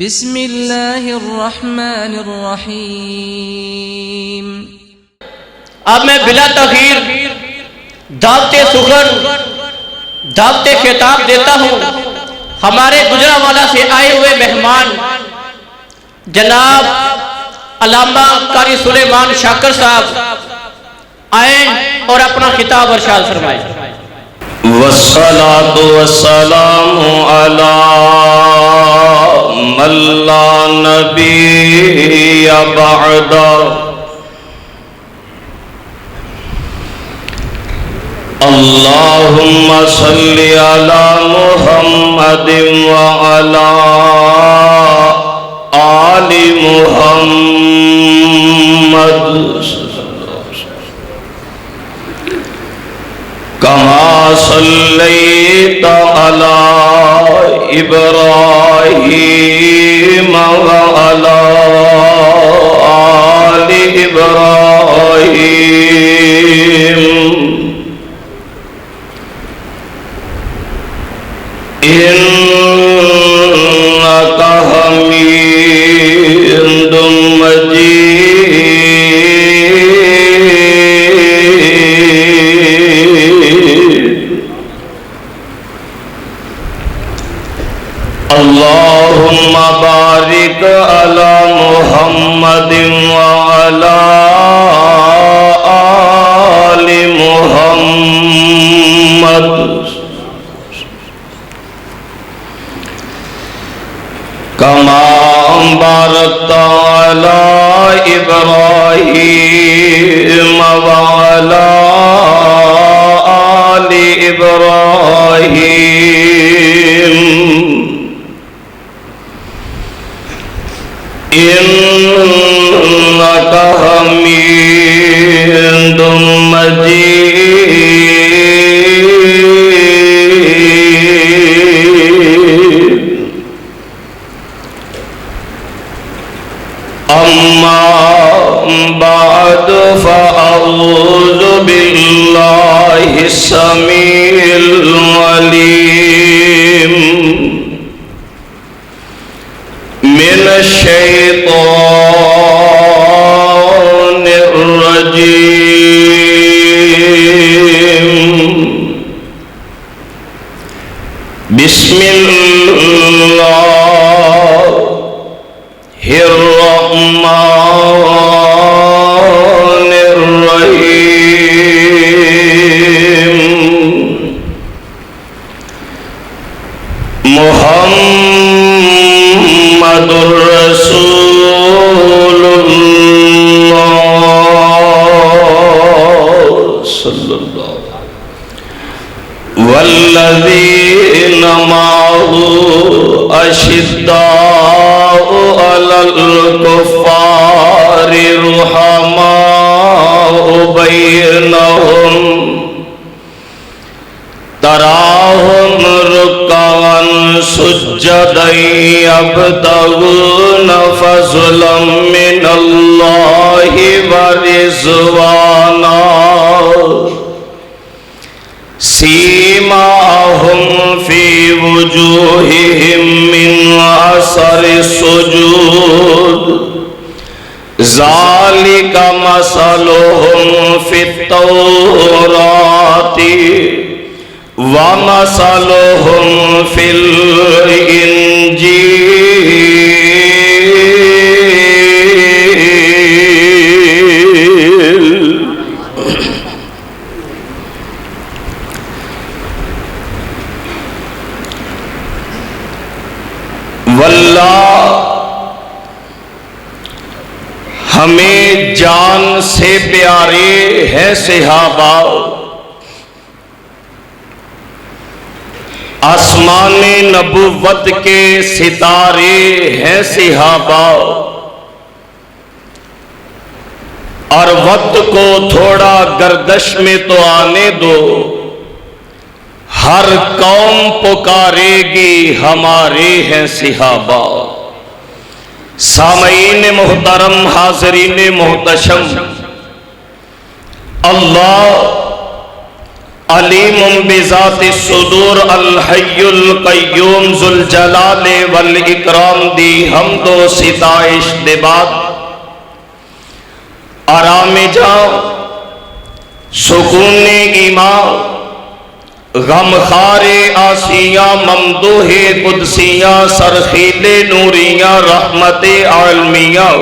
بسم اللہ الرحمن الرحیم۔ اب میں بلا تاخیر دعوت سخن دعوت خطاب دیتا ہوں ہمارے گجرانوالہ سے آئے ہوئے مہمان جناب علامہ قاری سلیمان شاکر صاحب آئیں اور اپنا خطاب ارشاد فرمائیں۔ والصلاة والسلام على من لا نبي بعده اللهم صل على محمد وعلى آل محمد كما صليت على إبراهيم وعلى آل إبراهيم إنك حميد اللهم بارك على محمد وعلى آل محمد كما باركت على إبراهيم وعلى آل إبراهيم إنك حميد مجيد أما بعد فأعوذ بالله السميع العليم من الشيطان الرجيم بسم الله الرحمن الرحيم محمد رسول الله صلى الله والذين معه أشداء على الكفار رحماء بينهم تراهم ركعا سجدا يبتغون فضلا من الله ورضوانا سيماهم في وجوههم من أثر السجود ذلك مثلهم في التوراة ومثلهم في الإنجيل واللہ ہمیں جان سے پیارے ہیں صحابہ آسمان نبوت کے ستارے ہیں صحابہ اور وقت کو تھوڑا گردش میں تو آنے دو ہر قوم پکارے گی ہمارے ہیں صحابہ۔ سامعین محترم حاضرین محتشم اللہ علیم بذات الصدور الحی القیوم ذوالجلال والاکرام دی حمد و ستائش دے بعد آرام جاں سکون ایمان غمخار آسیاں ممدوح قدسیاں سرخیل نوریاں رحمت عالمیاں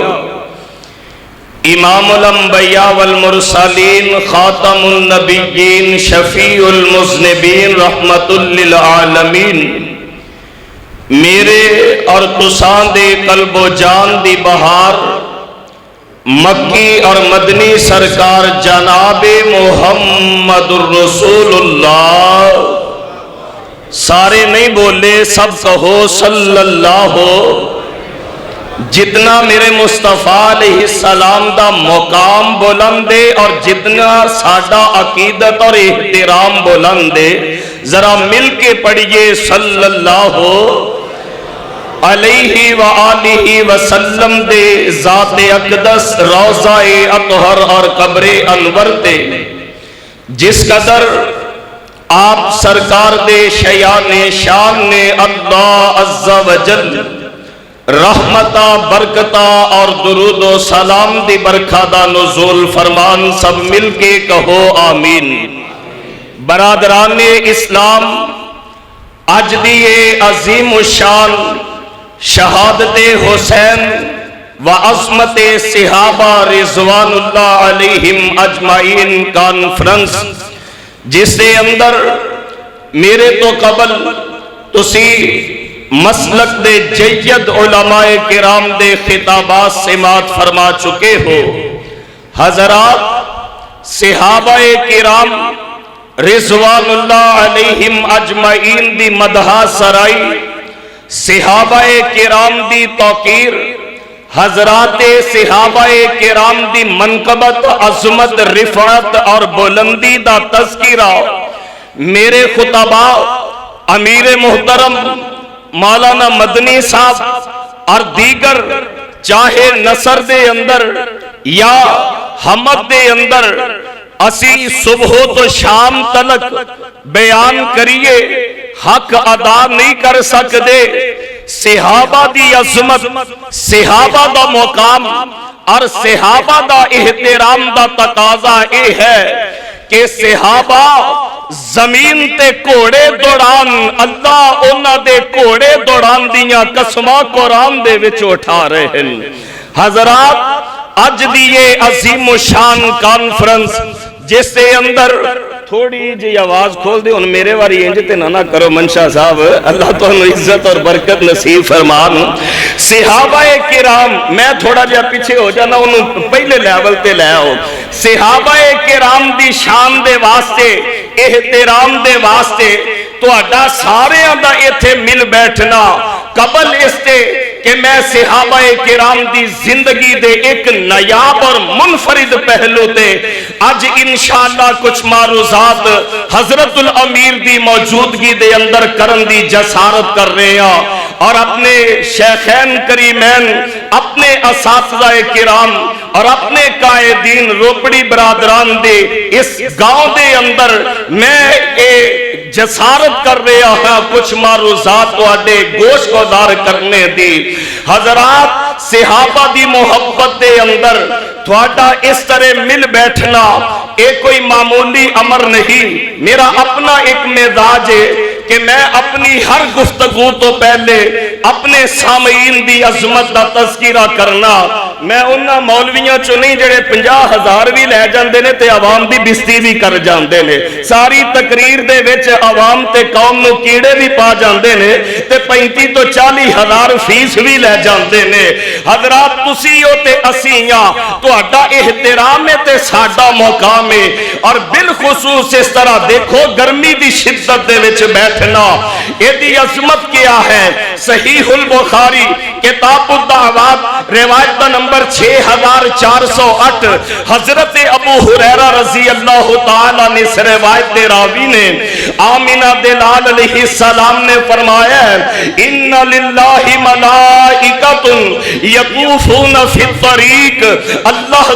امام الانبیاء والمرسلین خاتم النبیین شفیع المذنبین رحمت للعالمین میرے اور تساں دے قلب و جان دی بہار مکی اور مدنی سرکار جناب محمد الرسول اللہ سارے نہیں بولے سب کہو صلی اللہ ہو جتنا میرے مصطفیٰ علیہ السلام دا مقام بلند ہے اور جتنا ساڈا عقیدت اور احترام بلند ہے ذرا مل کے پڑھیے صلی اللہ علیہ وآلہ وسلم دے ذات اقدس روضہ اطہر اور قبر انور تے جس قدر آپ سرکار دے شیان شان نے اللہ عز و جل رحمتہ برکتہ اور درود و سلام دی برکھا دا نزول فرمان سب مل کے کہو آمین۔ برادران اسلام اج دی عظیم الشان شہادت حسین و عظمت صحابہ رضوان اللہ علیہم اجمعین کانفرنس جس دے اندر میرے تو قبل تسی مسلک دے جید علماء کرام دے خطابات سماعت فرما چکے ہو۔ حضرات صحابہ کرام رضوان اللہ علیہم اجمعین دی مدح سرائی صحابہ کرام دی توقیر حضرات صحابہ کرام دی منقبت عظمت رفعت اور بلندی دا تذکرہ میرے خطبہ امیر محترم مولانا مدنی صاحب اور دیگر چاہے نصر دے اندر یا حمد دے اندر اسی صبح تو شام تلک بیان کریے حق ادا نہیں کر سکتے۔ صحابہ دی عظمت صحابہ دا مقام اور صحابہ دا احترام دا تقاضا اے ہے کہ صحابہ زمین تے کوڑے دوڑان اللہ انہاں دے کوڑے دوڑان دیاں قسماں قرآن دے وچ اٹھا رہے ہیں۔ حضرات اج دیئے عظیم و شان کانفرنس جس سے اندر تھوڑی جی آواز کھول دے ان میرے واری انجتے نہ کرو منشا صاحب اللہ تو عزت اور برکت نصیب فرمان۔ صحابہ کرام میں تھوڑا جا پیچھے ہو جانا انہوں پہلے لیول تے لے آؤ۔ صحابہ کرام دی شان دے واسطے احترام دے واسطے تو اڈا سارے اندہ ایتھے مل بیٹھنا قبل اس تے کہ میں صحابہ کرام دی زندگی دے ایک نیاب اور منفرد پہلو تے آج انشاءاللہ کچھ معروضات حضرت الامیر دی موجودگی دے اندر کرن دی جسارت کر رہے ہیں اور اپنے شیخین کریمین اپنے اساتذہ کرام اور اپنے قائدین روپڑی برادران دے اس گاؤں دے اندر میں جسارت کر رہا ہے کچھ معروضات واڈے گوش کو دار کرنے دی۔ حضرات صحابہ دی محبت دے اندر تھوڑا اس طرح مل بیٹھنا ایک کوئی معمولی امر نہیں۔ میرا اپنا ایک مزاج ہے کہ میں اپنی ہر گفتگو تو پہلے اپنے سامعین دی عظمت دا تذکرہ کرنا میں انہاں مولویاں چو نہیں جڑے 50,000 بھی لے جاندے نے تے عوام دی بستی بھی کر جاندے نے، ساری تقریر دے وچ عوام تے قوم نو کیڑے بھی پا جاندے نے تے 35 تو 40,000 فیس بھی لے جاندے نے۔ حضرات تسی ہو تے اسیاں تہاڈا احترام ہے تے ساڈا مقام ہے اور بالخصوص اس طرح دیکھو گرمی دی شدت دے وچ بیٹھنا ایدی عظمت کیا ہے۔ صحیح البخاری کتاب الدعوات روایت نمبر 6408 حضرت ابو ہریرہ رضی اللہ تعالیٰ نے اس روایت دے راوی نے آمینہ دلال علیہ السلام نے فرمایا ان للہ ملائکۃ یطوفون فی الطریق، اللہ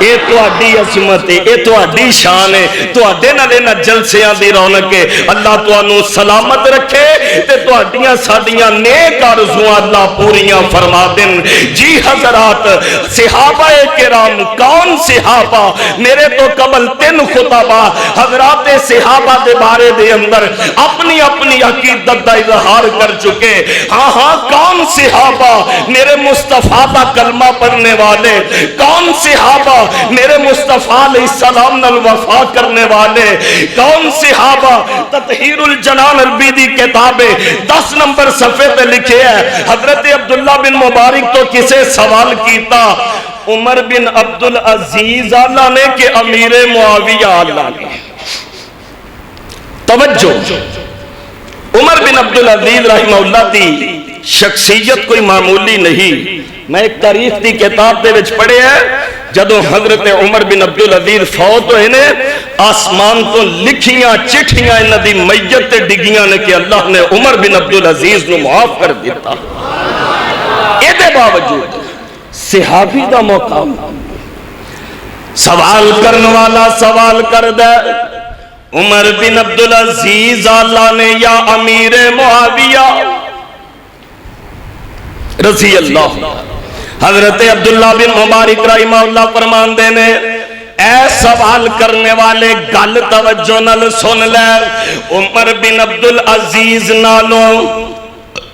یہ تہاڈی عظمت ہے، یہ تہاڈی شان ہے، تہاڈے نال انہاں جلسیاں دی رونق ہے۔ اللہ تانوں سلامت رکھے تے تہاڈیاں ساڈیاں نیک آرزوئاں اللہ پوریاں فرما دین۔ جی حضرات، صحابہ کرام کون صحابہ؟ میرے تو قبل 3 خطبہ حضرات صحابہ دے بارے دے اندر اپنی اپنی عقیدت دا اظہار کر چکے۔ ہاں ہاں، کون صحابہ؟ میرے مصطفیٰ دا کلمہ پڑھنے والے۔ کون صحابہ؟ میرے مصطفیٰ علیہ السلام نال وفا کرنے والے۔ کون صحابہ؟ تطہیر الجنان عربی دی کتابیں 10 نمبر صفحے پہ لکھے ہے، حضرت عبداللہ بن مبارک تو کسے سوال کیتا؟ عمر بن عبدالعزیز اللہ نے کہ امیر معاویہ اللہ نے۔ توجہ، عمر بن عبدالعزیز رحمہ اللہ دی شخصیت کوئی معمولی نہیں۔ میں ایک تاریخ دی کتاب دے وچ پڑھے ہے، جدو حضرت عمر بن عبدالعزیز فوت ہوئے نے، آسمان تو لکھیاں چٹھیاں انہاں دی میت تے ڈگیاں نے کہ اللہ نے عمر بن عبدالعزیز نو معاف کر دیتا۔ اے دے باوجود صحابی دا مقام، سوال کرنے والا سوال کر دے، عمر بن عبدالعزیز اللہ نے یا امیر معاویہ رضی اللہ، حضرت عبداللہ بن مبارک رحمہ اللہ فرمان دینے، اے سوال کرنے والے گل توجہ نال سن لے، عمر بن عبدالعزیز نالوں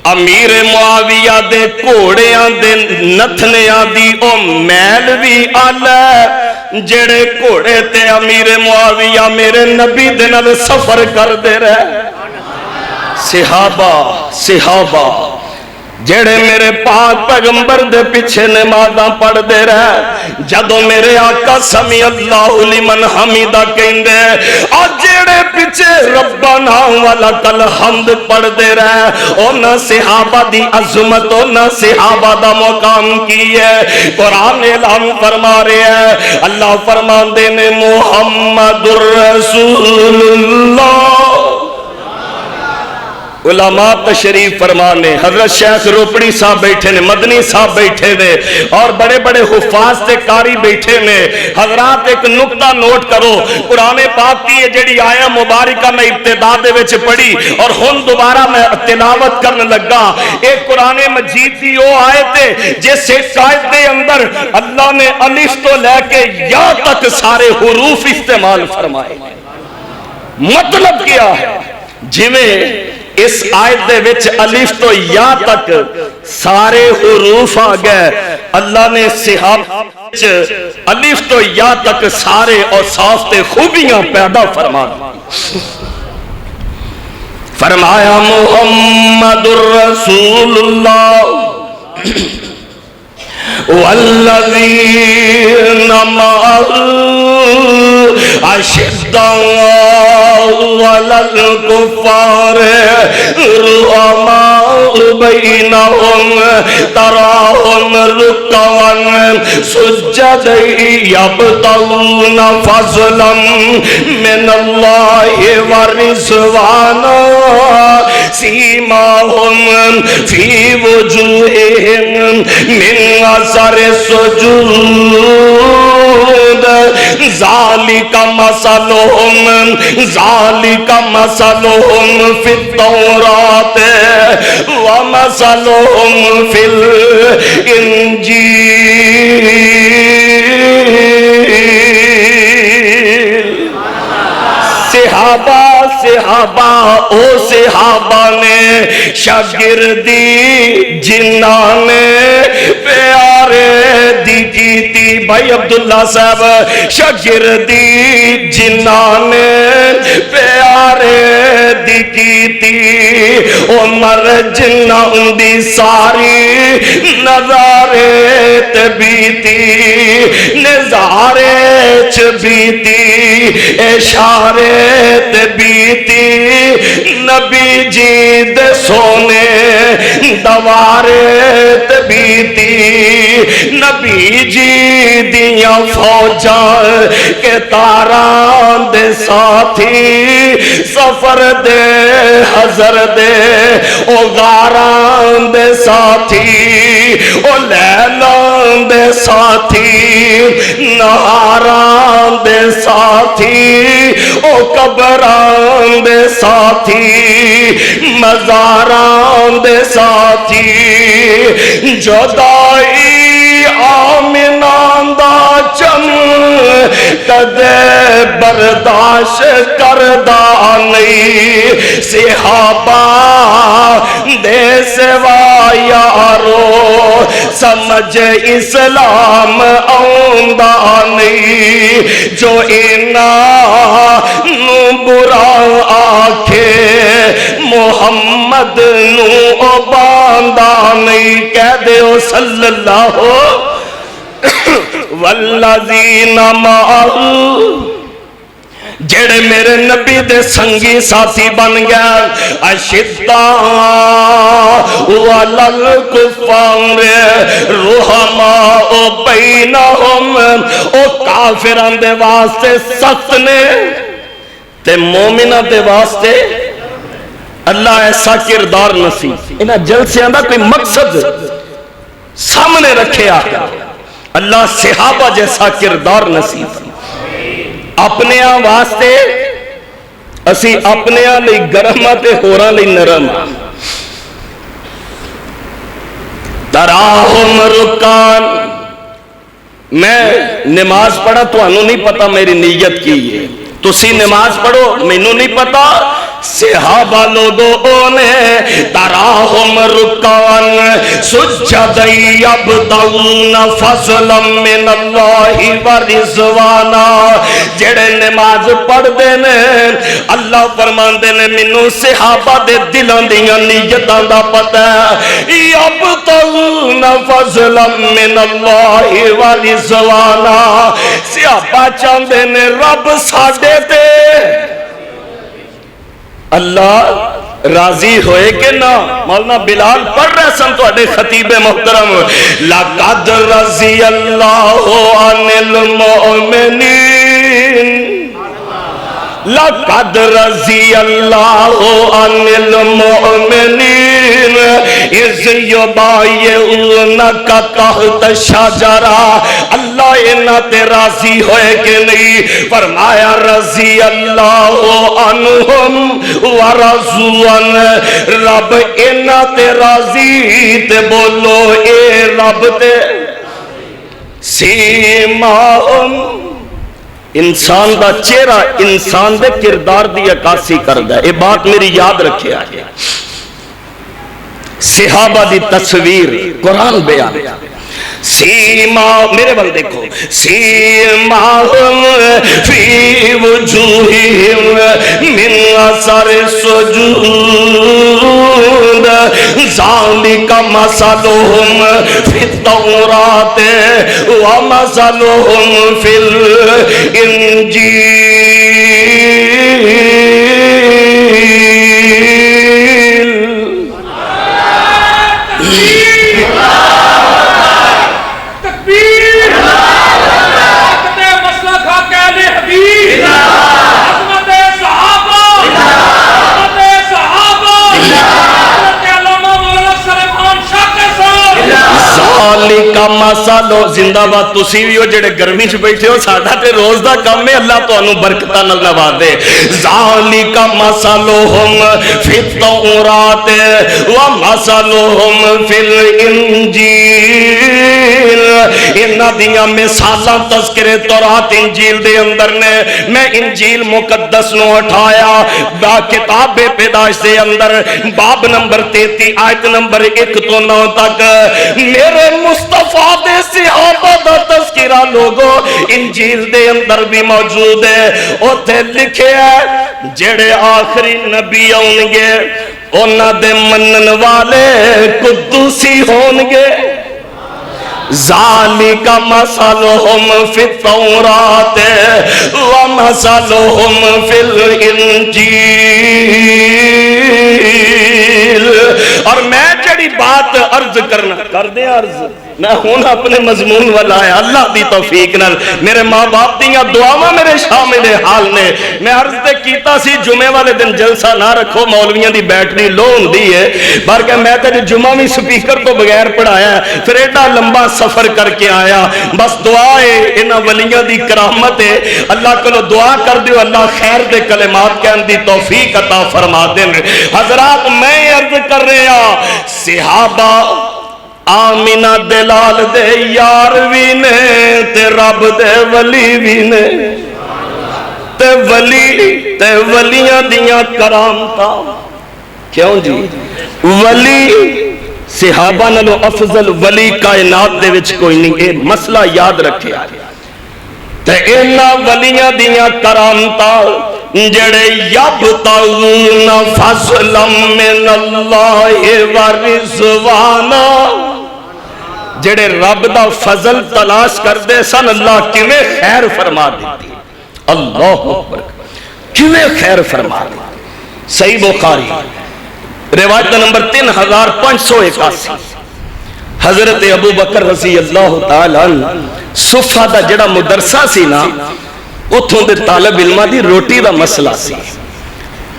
امیر معاویہ دے گھوڑیاں دے نتھنیاں دی او میل بھی آلے جڑے گھوڑے تے امیر معاویہ میرے نبی دے نال سفر کر دے رہے۔ صحابہ جڑے میرے پاک پیغمبر دے پیچھے نمازاں پڑھ دے رہے، جدوں میرے آقا سمیع اللہ لمن حمیدہ کہندے اور جڑے پیچھے ربنا ولک الحمد پڑھ دے رہے، انہاں صحابہ دی عظمت، انہاں صحابہ دا مقام کی ہے۔ قرآن اعلان فرما رہے ہیں، اللہ فرمان دے نے محمد الرسول اللہ۔ علماء تشریف فرمانے، حضرت شیخ روپڑی صاحب بیٹھے نے، مدنی صاحب بیٹھے نے، اور بڑے بڑے حفاظ تے قاری بیٹھے نے۔ حضرات ایک نقطہ نوٹ کرو، قرآن پاک کی یہ جڑی آیا مبارکہ میں ابتدا دے وچ پڑھی اور ہن دوبارہ میں تلاوت کرنے لگا، ایک قرآن مجید دی وہ آیت ہے جس آیت دے اندر اللہ نے الف تو لے کے یا تک سارے حروف استعمال فرمائے۔ مطلب کیا ہے؟ جویں اس آیت دے وچ الف تو یا تک سارے حروف آ گئے، اللہ نے صحابہ وچ الف تو یا تک سارے اوصاف تے خوبیاں پیدا فرما فرمایا محمد الرسول اللہ والذین معه اشداء علی الکفار رحماء بینہم تراہم رکعا سجدا یبتغون فضلا من اللہ ورضوانا سیماہم فی وجوہہم من اثر السجود ذالک مثلہم فی التوراۃ ومثلہم فی الانجیل۔ صحابہ او صحابہ نے شاگردی جنہاں نے پیارے دی کیتی، بھائی عبداللہ صاحب، شاگردی جنہاں نے پیارے دی کیتی، عمر جنہاں دی ساری نظارے تبیتی، نظارے چبیتی، اشارے بیتی، نبی جی دے سونے دوارے بیتی، نبی جی دیاں فوجاں کے تاران دے ساتھی سفر دے حضر دے او غاران دے ساتھی او لیلان دے ساتھی نہاران دے ساتھی او قبران دے ساتھی مزاران دے ساتھی جدائی آمنان دا چم کدے برداشت کردہ نہیں صحابہ دے سوا یارو سمجھ اسلام آندہ نہیں جو اینا نو برا آکھے محمد نو باندہ نہیں کہہ دے او صلی اللہ والذین معه جڑے میرے نبی دے سنگی ساتھی بن گیا اشداء علی الکفار رحماء بینہم او کافران دے واسطے سخت نے تے مومنہ دے واسطے اللہ ایسا کردار نصیب انہاں جلسیاں دا کوئی مقصد سامنے رکھے آگا اللہ صحابہ جیسا کردار نصیب اپنے واسطے اسی اپنے لئی گرم تے ہوراں لئی نرم تراہم رکان میں نماز پڑھا تو انہوں نہیں پتا میری نیت کی ہے تسی نماز پڑھو میں انہوں نہیں پتا صحابہ لوگوں نے تراہم رکان سجدی یبتغون فضلا من اللہ ورضوانا جڑے نماز پڑھ دینے اللہ فرمان دینے منو صحابہ دے دلان دیاں نیتاں دا پتہ یبتغون فضلا من اللہ ورضوانا صحابہ چاندے نے رب ساڑے تے اللہ راضی ہوئے کہ نہ مولانا بلال پڑھ رہے سن تو اڈے خطیب محترم لَقَدْ رَضِيَ اللَّهُ عَنِ الْمُؤْمِنِينَ لَقَدْ رَضِيَ اللَّهُ عَنِ الْمُؤْمِنِينَ اِذْ يُبَايِعُونَكَ تَحْتَ الشَّجَرَةِ اللہ انہاں تے راضی ہوئے کہ نہیں فرمایا رضی اللہ عنہم ورضوا عنہ رب انہاں تے راضی تے بولو اے رب تے سیماہم انسان دا چہرہ انسان دے کردار دی عکاسی کردہ ہے یہ بات میری یاد رکھے آئے صحابہ دی تصویر قرآن بیان سیما میرے بل دیکھو سیماہم فی وجوہہم من اثر السجود ذالک مثلہم فی التوراۃ ومثلہم فی الانجیل کا مسالو زندہ بات تسی بھی ہو جڑے گرمی چ بیٹھے ہو ساڈا تے روز دا کم ہے اللہ تانوں برکتاں نال نوازے ذالک مسالہم فی التوراۃ و مسالہم فی الانجیل انہاں دیاں مثالاں تذکرے تورات انجیل دے اندر نے میں انجیل مقدس نو اٹھایا با کتاب پیدائش دے اندر باب نمبر 33 آیت نمبر 1 تو 9 تک میرے مصطفیٰ دے صحابہ دا تذکرہ لوگو انجیل دے اندر بھی موجود ہے اوتھے لکھے ہے جڑے آخری نبی ہونگے انہاں دے منن والے قدوسی ہونگے ذالک مثلہم فی التوراۃ ومثلہم فی الانجیل اور میں جڑی بات عرض کرنا کر دیں عرض میں ہوں اپنے مضمون والا ہے اللہ دی توفیق نال میرے ماں باپ دیاں دعاواں میرے شامل حال نے میں عرض تے کیتا سی جمعے والے دن جلسہ نہ رکھو مولویاں دی بیٹری لو ہوندی ہے بلکہ میں تے جمعہ بھی سپیکر تو بغیر پڑھایا ہے پھر ایڈا لمبا سفر کر کے آیا بس دعا ہے انہاں ولیاں دی کرامت ہے اللہ کو دعا کر دیو اللہ خیر دے کلمات کہن دی توفیق عطا فرما دے حضرات میں عرض کر رہا صحابہ آمینہ دلال دے یار بھی نے تے رب دے ولی بھی نے تے ولیاں دیاں کرامتا کیوں جی ولی صحابہ نالو افضل ولی کائنات دے وچ کوئی نہیں اے مسئلہ یاد رکھے تے اینا ولیاں دیاں کرامتا جڑے یبتغون فضلا من اللہ ورضوانا جڑے رب دا فضل تلاش کر دے سن اللہ کیویں خیر فرما دیتی اللہ اکبر کیویں خیر فرما دیتی صحیح بخاری روایت نمبر 3581 حضرت ابو بکر رضی اللہ تعالی عنہ صفہ دا جڑا مدرسہ سی نا اتھوں دے طالب علمہ دی روٹی دا مسئلہ سی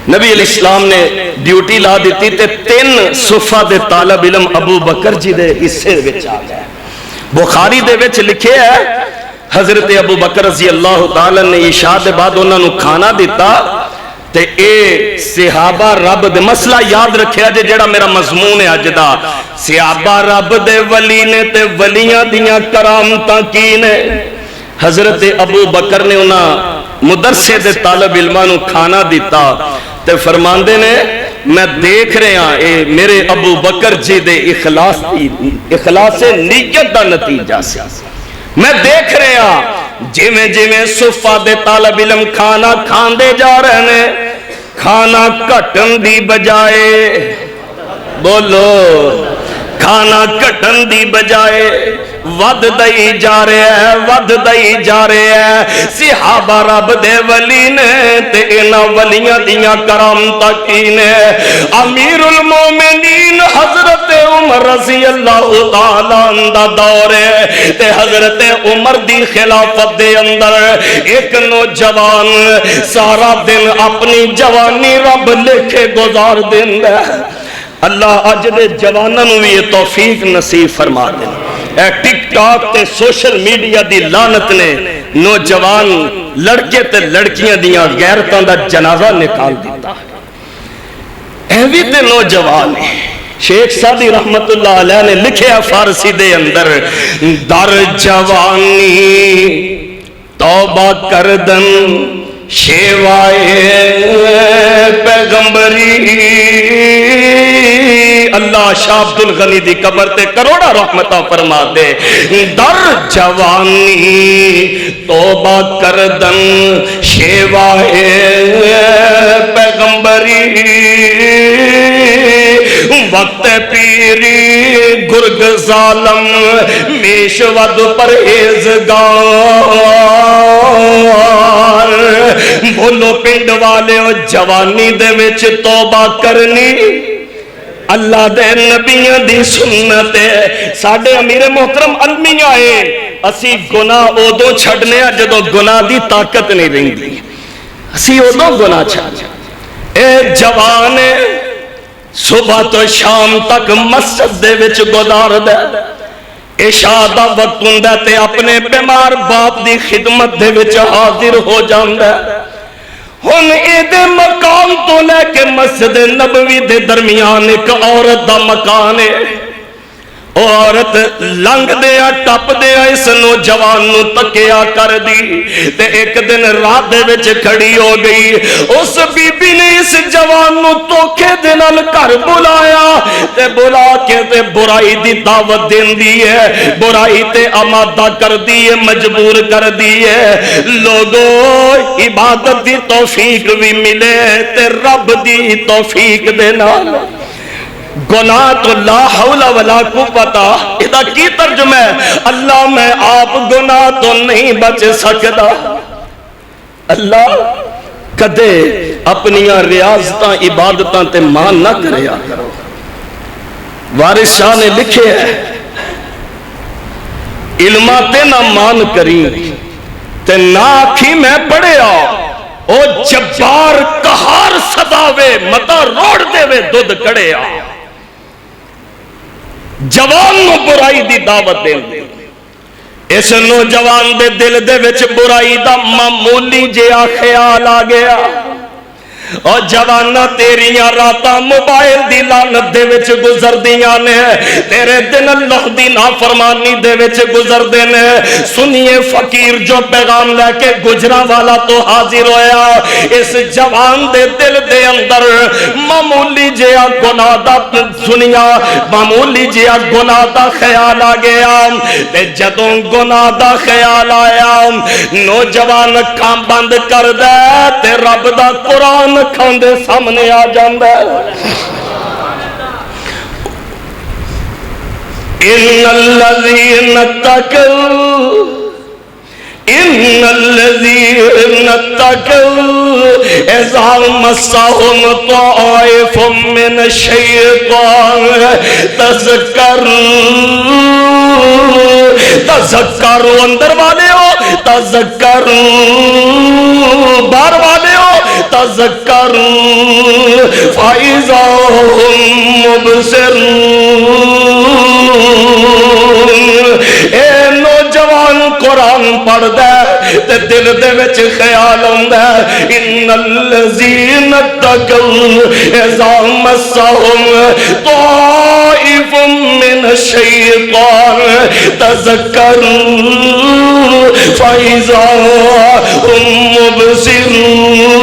نبی علیہ السلام نے ڈیوٹی لا دیتی تے 3 صفہ دے طالب علم ابو بکر جی دے حصے وچ آ گئے بخاری دے وچ لکھے ہے حضرت ابو بکر رضی اللہ تعالی نے عشاء دے بعد انہاں نو کھانا دیتا تے اے صحابہ رب دے مسئلہ یاد رکھیا جے جڑا میرا مضمون ہے اج دا صحابہ رب دے ولی نے تے ولیاں دیاں کرامتاں کی نے حضرت ابو بکر نے انہاں مدرسے دے طالب علماں نو کھانا دیتا تے فرماندے نے میں دیکھ رہے ہاں اے میرے ابو بکر جی دے اخلاص نیت دا نتیجہ سے میں دیکھ رہے ہاں جویں صفہ دے طالب علم کھانا کھاندے جا رہے ہیں کھانا کٹن دی بجائے بولو کھانا کٹن دی بجائے ود دئی جا رہے ہیں صحابہ رب دے ولی نے تے انہاں ولیاں دیاں کرامتاں کی نے امیر المومنین حضرت عمر رضی اللہ تعالی عنہ دا دور ہے تے حضرت عمر دی خلافت دے اندر ایک نوجوان سارا دن اپنی جوانی رب لکھے گزار دیندا ہے اللہ اج دے جواناں نوں بھی توفیق نصیب فرما دے اے ٹک ٹاک تے سوشل میڈیا دی لعنت نے نوجوان لڑکے تے لڑکیاں دیاں غیرتاں دا جنازہ نکال دیتا اے بھی تے نوجوان شیخ سعدی رحمت اللہ علیہ نے لکھیا فارسی دے اندر در جوانی توبہ کردن شیوائے پیغمبری اللہ شاہ عبد الغنی دی قبر تے کروڑا رحمتہ فرما دے در جوانی توبہ کردن شیوائے پیغمبری وقت پیری گرگ ظالم میش ود پرہیزگار بولو پنڈ والے او جوانی دے وچ توبہ کرنی اللہ دے نبیوں دی سنت ہے ساڈے امیر محترم المیاں ہے اسی گناہ ادو چھڑنے جدو گناہ دی طاقت نہیں رہندی اسی ادو گناہ چھڑ اے جوان صبح تو شام تک مسجد دے وچ گزار دے عشاء دا وقت ہوندا تے اپنے بیمار باپ دی خدمت دے وچ حاضر ہو جاندا ہن اے دے مقام تو لے کے مسجد نبوی دے درمیان ایک عورت دا مکان ہے عورت لنگ دیا ٹپ دیا اس نوجوان نو تکیا کر دی تے ایک دن رات دے وچ کھڑی ہو گئی اس بی بی نے اس جوان نو توکھے دے نال گھر بلایا تے بلا کے تے برائی دی دعوت دیندی ہے برائی تے آمادہ کر دی ہے مجبور کر دی ہے لوگوں عبادت دی توفیق بھی ملے تے رب دی توفیق دے نال گناہ تو لا حول ولا قوت ادا کی ترجمہ ہے اللہ میں آپ گناہ تو نہیں بچ سکتا اللہ کدے اپنیاں ریاضتاں عبادتاں تے مان نہ کریا کرو وارث شاہ نے لکھے ہے علماں تے نہ مان کری تے نہ آکھی میں پڑھیا او جبار قہار صداوے متا روڑ دے وے دودھ کڑے آ جوان نو برائی دی دعوت دیں دے اس نوجوان دے دل دے وچ برائی دا معمولی جہا خیال آ گیا اور جوانا تیریاں راتا موبائل دی لعنت دے وچ گزر دیاں نے تیرے دن اللہ دی نافرمانی دے وچ گزر دے نے سنیے فقیر جو پیغام لے کے گجرا والا تو حاضر ہویا اس جوان دے دل دے اندر معمولی جہا گناہ دا سنیا معمولی جہا گناہ دا خیال آ گیا تے جدوں گناہ دا خیال آیا نوجوان اکھاں بند کر دے تے رب دا قرآن کھاندے سامنے آ جاندہ ان الذین اتقوا اذا مسهم طائف من الشیطان تذکروا اندر والے ہو تذکروا بار والے ہو تذکروا فَإِذَا هُمْ مُبْصِرُونَ اے نوجوان قرآن پڑھ دے تے دل دے وچ خیال ہوندا ان الذین اتقوا اذا مسهم طائف من الشیطان تذکروا فَإِذَا هُمْ مُبْصِرُونَ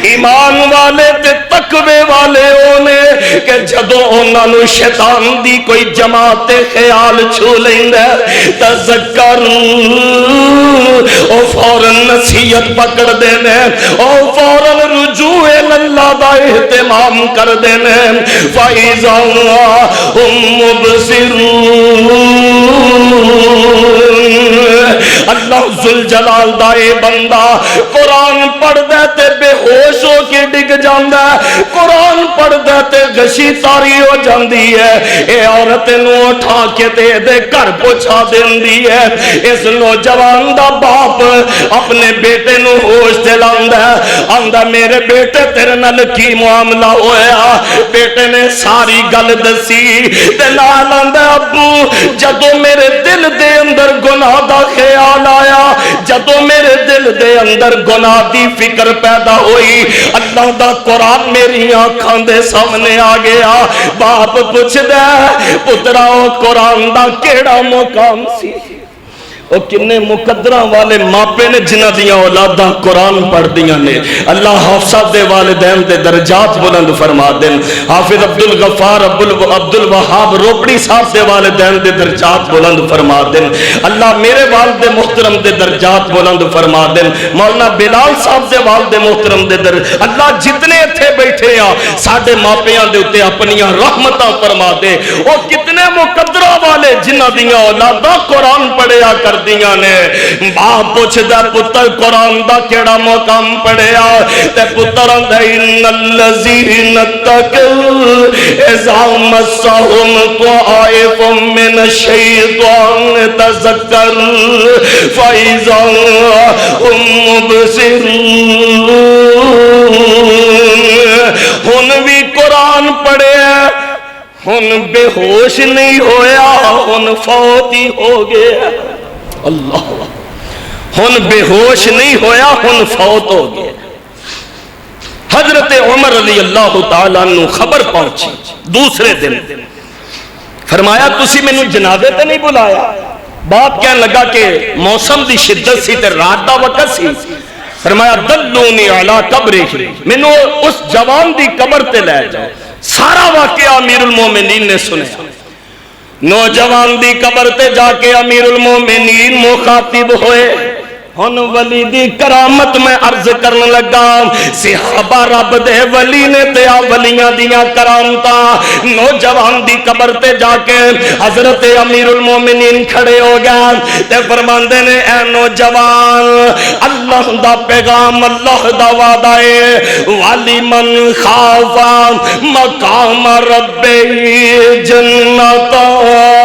ایمان والے تے تقوی والے ہونے کہ جدو انہاں نو شیطان دی کوئی جماعت خیال چھو لیندے تذکر او فوراً نصیحت پکڑ دینے او فوراً رجوع اللہ دا اہتمام کر دینے فَإِذَا هُمْ مُبْصِرُونَ اللہ ذوالجلال دا اے بندہ قرآن پڑھ دے تے بے ہوش ہو کے ڈگ جاندہ ہے قرآن پڑھ دے تے غشی تاری ہو جاندی ہے اے عورت نو اٹھا کے دے گھر پہنچا دیندی ہے اس نوجوان دا باپ اپنے بیٹے نو ہوش دلاندہ ہے آندہ میرے بیٹے تیرے نال کی معاملہ ہویا بیٹے نے ساری گل دسی تے نال آندہ ابو جدو میرے دل دے اندر گناہ دا خیال آیا جدو میرے دل دے اندر گناہ دی فکر پیدا ہوئی اللہ دا قرآن میری آنکھاں دے سامنے آ گیا باپ پوچھ دے پترا او قرآن دا کیڑا مقام سی او کنے مقدرہ والے ماپے نے جنہ دیاں اولاداں قرآن پڑھ دیاں نے اللہ حافظہ دے والدین دے درجات بلند فرما دیں حافظ عبدالغفار عبدالوہاب روپڑی صاحب دے والدین دے درجات بلند فرما دیں اللہ میرے والد محترم دے درجات بلند فرما دیں مولانا بلال صاحب دے والد محترم دے اللہ جتنے تھے بیٹھے ہیں ساڑھے ماپیاں دے اتے اپنیاں رحمتاں فرما دے او کتنے مقدرہ والے جنہ دیاں اولاداں قرآن پڑھیا کر دیاں نے باپ پوچھ دا پتر قرآن دا کیڑا مقام پڑھیا تے پتر اندہ ان الذین اتقوا اذا مسهم طائف من الشیطان تذکروا فَإِذَا هُمْ مُبْصِرُونَ ہن بھی قرآن پڑھے ہن بے ہوش نہیں ہویا ہن فوت ہی ہو گیا اللہ ہن بے ہوش نہیں ہویا ہن فوت ہو گیا حضرت عمر رضی اللہ تعالیٰ عنہ خبر پہنچی دوسرے دن فرمایا تسی میں نے جنازے تے نہیں بلایا باپ کہنے لگا کہ موسم دی شدت سی تے رات دا وقت سی فرمایا دلونی علی قبر میں نے اس جوان دی قبر تے لے جاؤ سارا واقعہ امیر المومنین نے سنے نوجوان دی قبر تے جا کے امیر المومنین مخاطب ہوئے ہن ولی دی کرامت میں عرض کرنے لگا صحابہ رب دے ولی نے تے ولیاں دیاں کرامتاں نوجوان دی قبر تے جا کے حضرت امیر المومنین کھڑے ہو گئے تے فرماندے نے اے نوجوان اللہ دا پیغام اللہ دا وعدہ ہے ولی من خاف مقام ربی جنتان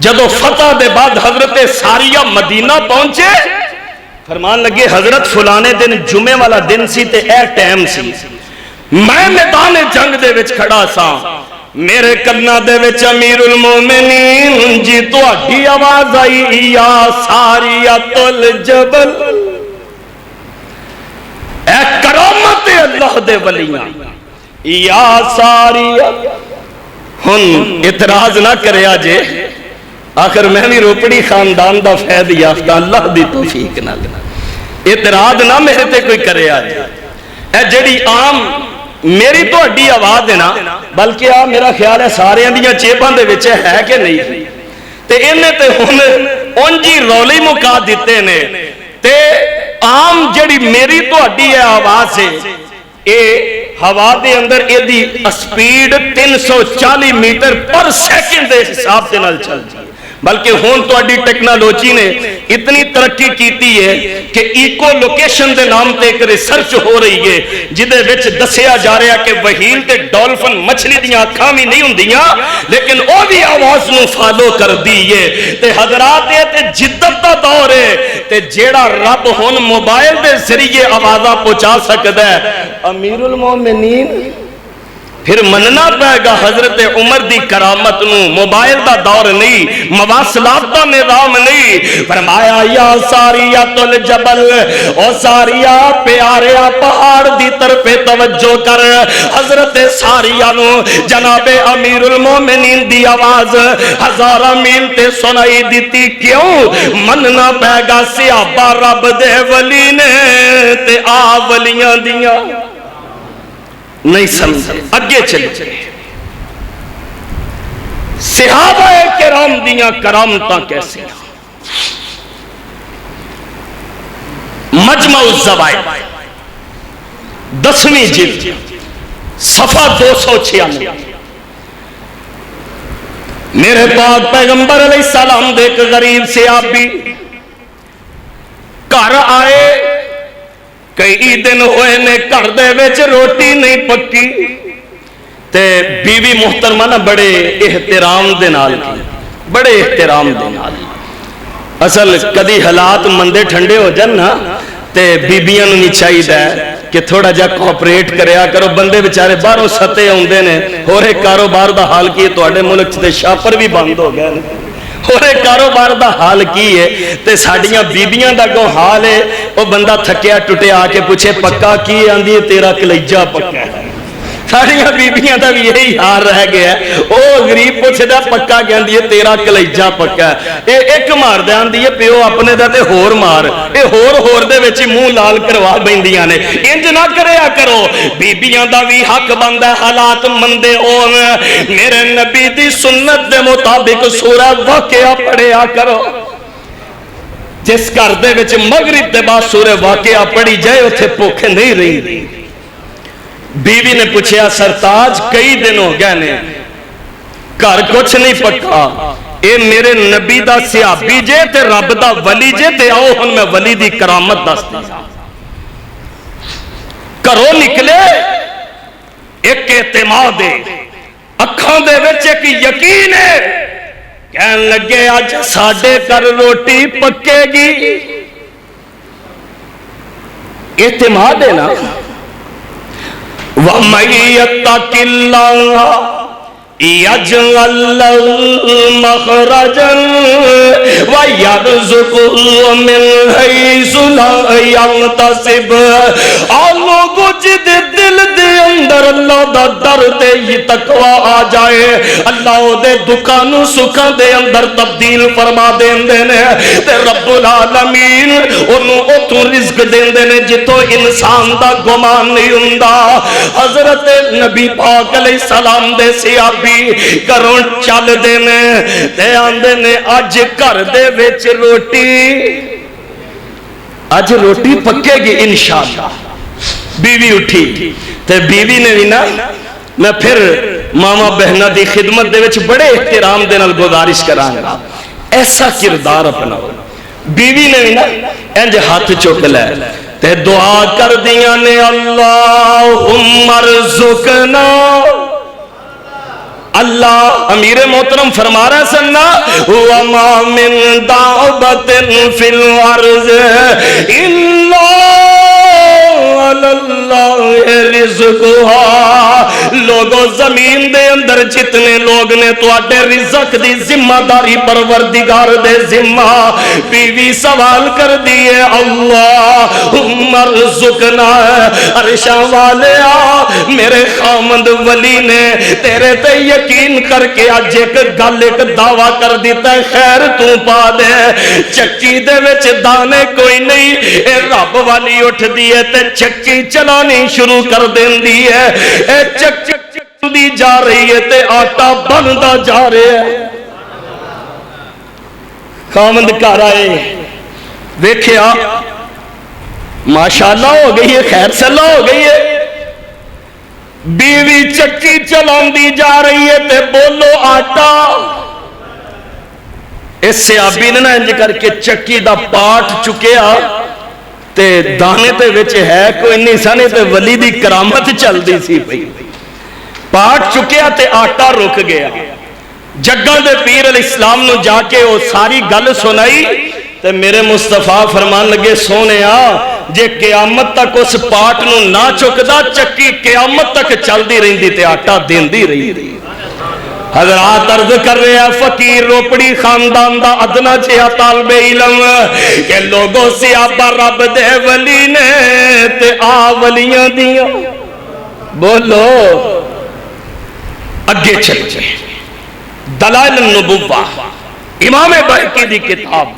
جدو فتح دے بعد حضرت ساریہ مدینہ پہنچے، فرمان لگے حضرت فلانے دن جمعے والا دن سی تے اے ٹائم سی، میں میدان جنگ دے وچ کھڑا سا، میرے کنا دے وچ امیر المومنین جی تہاڈی آواز آئی یا ساریۃ الجبل، اے کرامت اللہ دے ولیاں یا ساریۃ۔ ہن اعتراض نہ کریا جے، آخر میں بھی روپڑی خاندان دا فیض یافتہ، اللہ دی توفیق نہ اعتراض نہ میرے تے کوئی کرے آج۔ اے جڑی عام میری تو اڈی آواز ہے نا، بلکہ آ میرا خیال ہے سارے اندیاں چیپاں دے وچے ہے کہ نہیں، تے انہیں تے ہن انجی رولی مکا دیتے نے، تے عام جڑی میری تو اڈی آواز ہے، اے ہوا دے اندر اے دی اسپیڈ 340 میٹر پر سیکنڈ دے حساب سے نال چل جائے، بلکہ ہون تو اڈی ٹیکنالوجی نے اتنی ترقی کیتی ہے کہ ایکو لوکیشن دے نام تے ایک ریسرچ ہو رہی ہے جدے وچ دسیا جا رہا کہ وہیل تے ڈولفن مچھلی دیاں اکھاں بھی نہیں ہوندیاں لیکن او بھی آواز نو فالو کر دیئے۔ تے حضرات یہ تے جدت دا دور ہے، تے جیڑا رب ہون موبائل دے ذریعے آوازاں پہنچا سکتا ہے، امیر المومنین پھر مننا پائے گا حضرت عمر دی کرامت نو۔ موبائل دا دور نہیں، مواصلات دا نظام نہیں، فرمایا یا ساریۃ الجبل، او ساریہ پیاریا پہاڑ دی طرف توجہ کر۔ حضرت ساریہ نو جناب امیر المومنین دی آواز 1000 میل تے سنائی دیتی، کیوں؟ مننا پائے گا صحابہ رب دے ولی نے تے آ ولیاں دیاں نہیں سمجھے۔ اگے چلے صحابہ کرام دیاں کرامتاں کیسے؟ مجمع الزوائد 10ویں جلد صفحہ 296، میرے پاک پیغمبر علیہ السلام دے ایک غریب صحابی گھر آئے، کئی دن ہوئے نے گھر دے وچ روٹی نہیں پکی، تے بیوی محترمہ نہ بڑے احترام دے نال کی، بڑے احترام دے نال۔ اصل کدی حالات مندے ٹھنڈے ہو جن نا تے بیبیاں نوں نہیں چاہیے کہ تھوڑا جا کوپریٹ کریا کرو، بندے بیچارے باہروں ستے آوندے نے، ہور ایک کاروبار دا حال کی تواڈے ملک تے شاپر بھی بند ہو گئے نے، اور ایک کاروبار دا حال کی ہے تے ساڑیاں بیبیاں دا کو حال ہے، وہ بندہ تھکیا ٹوٹے آکے پوچھے پکا کی آندھی ہے، تیرا کلیجہ پکا ہے۔ ساڑیاں بیبیاں دا بھی یہی حال رہ گیا ہے، او غریب پوچھے دا پکا کی آندھی ہے، تیرا کلیجہ پکا ہے۔ ایک مار دے آندھی ہے پیو اپنے دا تے ہور مار، اے ہور دے وچی منہ لال کروا بیندیاں نے، انج نہ کریا کرو۔ بیبیاں دا بھی حق بندہ ہے حالات مندے ہون، میرے نبی دی سنت دے مطابق سورہ واقعہ پڑھیا کرو۔ جس گھر دے وچ مغرب دے بعد سورہ واقعہ پڑھی جائے اتھے بھوک نہیں رہی۔ بیوی نے پوچھا سرتاج کئی دن ہو گئے نے گھر کچھ نہیں پکا، اے میرے نبی دا صحابی جے تے رب دا ولی جے تے آؤ ہن میں ولی دی کرامت دستی۔ گھروں نکلے ایک اعتماد ہے، اکھاں دے وچ ایک یقین ہے، کہن لگے آج ساڈے گھر روٹی پکے گی۔ اعتماد ہے نا، وَمَن يَتَّقِ اللَّهَ يَجْعَل لَّهُ مَخْرَجًا وَيَرْزُقْهُ مِنْ حَيْثُ لَا يَحْتَسِبُ۔ اور لوگوں جد دل دے اندر اللہ دا ڈر تے یہ تقوی آ جائے، اللہ دے دکانوں سکھاں دے اندر تبدیل فرما دیندے نے، تے رب العالمین انہوں اتوں رزق دیندے نے جتوں انسان دا گمان نہیں ہوندا۔ حضرت نبی پاک علیہ السلام دے صحابی گھروں چل دے نے تے آندے نے اج گھر دے وچ روٹی، اج روٹی پکے گی انشاءاللہ۔ بیوی اٹھی تے بیوی نے بھی نا، میں پھر ماما بہنہ دی خدمت دے وچ بڑے احترام دے نال گزارش کرانگا ایسا کردار اپناؤ۔ بیوی نے بھی نا انج ہاتھ چک لے تے دعا کر دیاں نے اللہم ارزقنا اللہ امیر محترم فرما رہا سننا وَمَا مِن دَعْبَةٍ فِي الْأَرْضِ إِلَّا عَلَى اللَّهِ رِزْقُهَا لوگوں زمین دے اندر جتنے لوگ نے تو آٹے رزق دی ذمہ داری پروردگار دے ذمہ بیوی سوال کر دیئے اللہم ارزقنا عرشاں والے میرے خامند ولی نے تیرے تے یقین کر کے آج ایک گل ایک دعویٰ کر دیتا ہے خیر تو پا دے چکی دے وچ دانے کوئی نہیں اے رب والی اٹھ دیئے تے چکی چلانی شروع کر دین دیئے اے چک دی جا رہی ہے تے آٹا بندا جا رہے ہے خامند کر آئے ویکھیا ماشاءاللہ ہو گئی ہے خیر صلاح ہو گئی ہے بیوی چکی چلان دی جا رہی ہے تے بولو آٹا اس سے آبی نے انج کر کے چکی دا پاٹ چکیا تے دانے تے وچ ہے کوئی نہیں سانے تے ولی دی کرامت چل دی سی پئی پاٹ چکیا تے آٹا رک گیا جگل دے پیر علیہ السلام نو جا کے وہ ساری گل سنائی تے میرے مصطفیٰ فرمان لگے سونے جے قیامت تک اس پاٹ نو نہ چکدا چکی قیامت تک چل دی رہی دی تے آٹا دین دی رہی دی حضرات عرض کر رہے ہیں فقیر روپڑی خاندان دا ادنا چھیا طالب علم کہ لوگوں سے آبا رب دے ولی نے تے ولیاں دیاں بولو اگے چل جائے دلائل النبوہ امام بحقی دی کتاب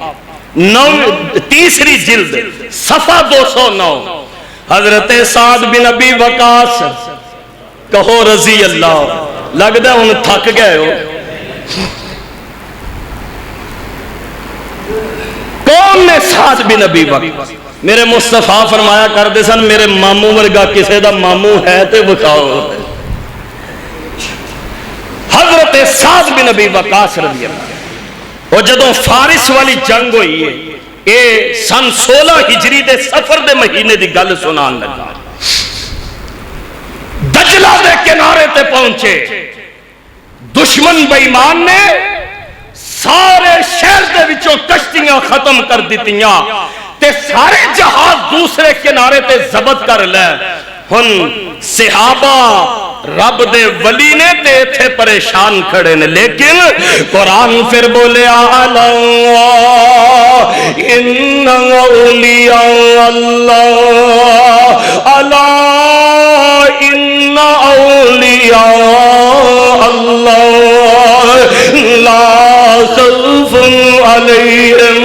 تیسری جلد صفحہ 209 حضرت سعد بن ابی وقاص کہو رضی اللہ لگتا ہے انہیں تھک گئے ہو کون نے سعد بن ابی وقاص میرے مصطفیٰ فرمایا کردے سن میرے ماموں ورگا کسے دا ماموں ہے تے وکھاؤ حضرت سعد بن ابی وقاص رضی اللہ وہ جدوں فارس والی جنگ ہوئی ہے اے سن 16 ہجری دے سفر دے مہینے دی گل سنان لگا دجلہ دے کنارے تے پہنچے دشمن بے ایمان نے سارے شہر دے وچوں کشتیاں ختم کر دیتیاں تے سارے جہاز دوسرے کنارے تے ضبط کر لے ہن صحابہ رب دے ولی نے تے تھے پریشان کھڑے نے لیکن قرآن پھر بولے اعلیٰ ان اولیاء اللہ الا ان اولیاء اللہ لا خوف علیہم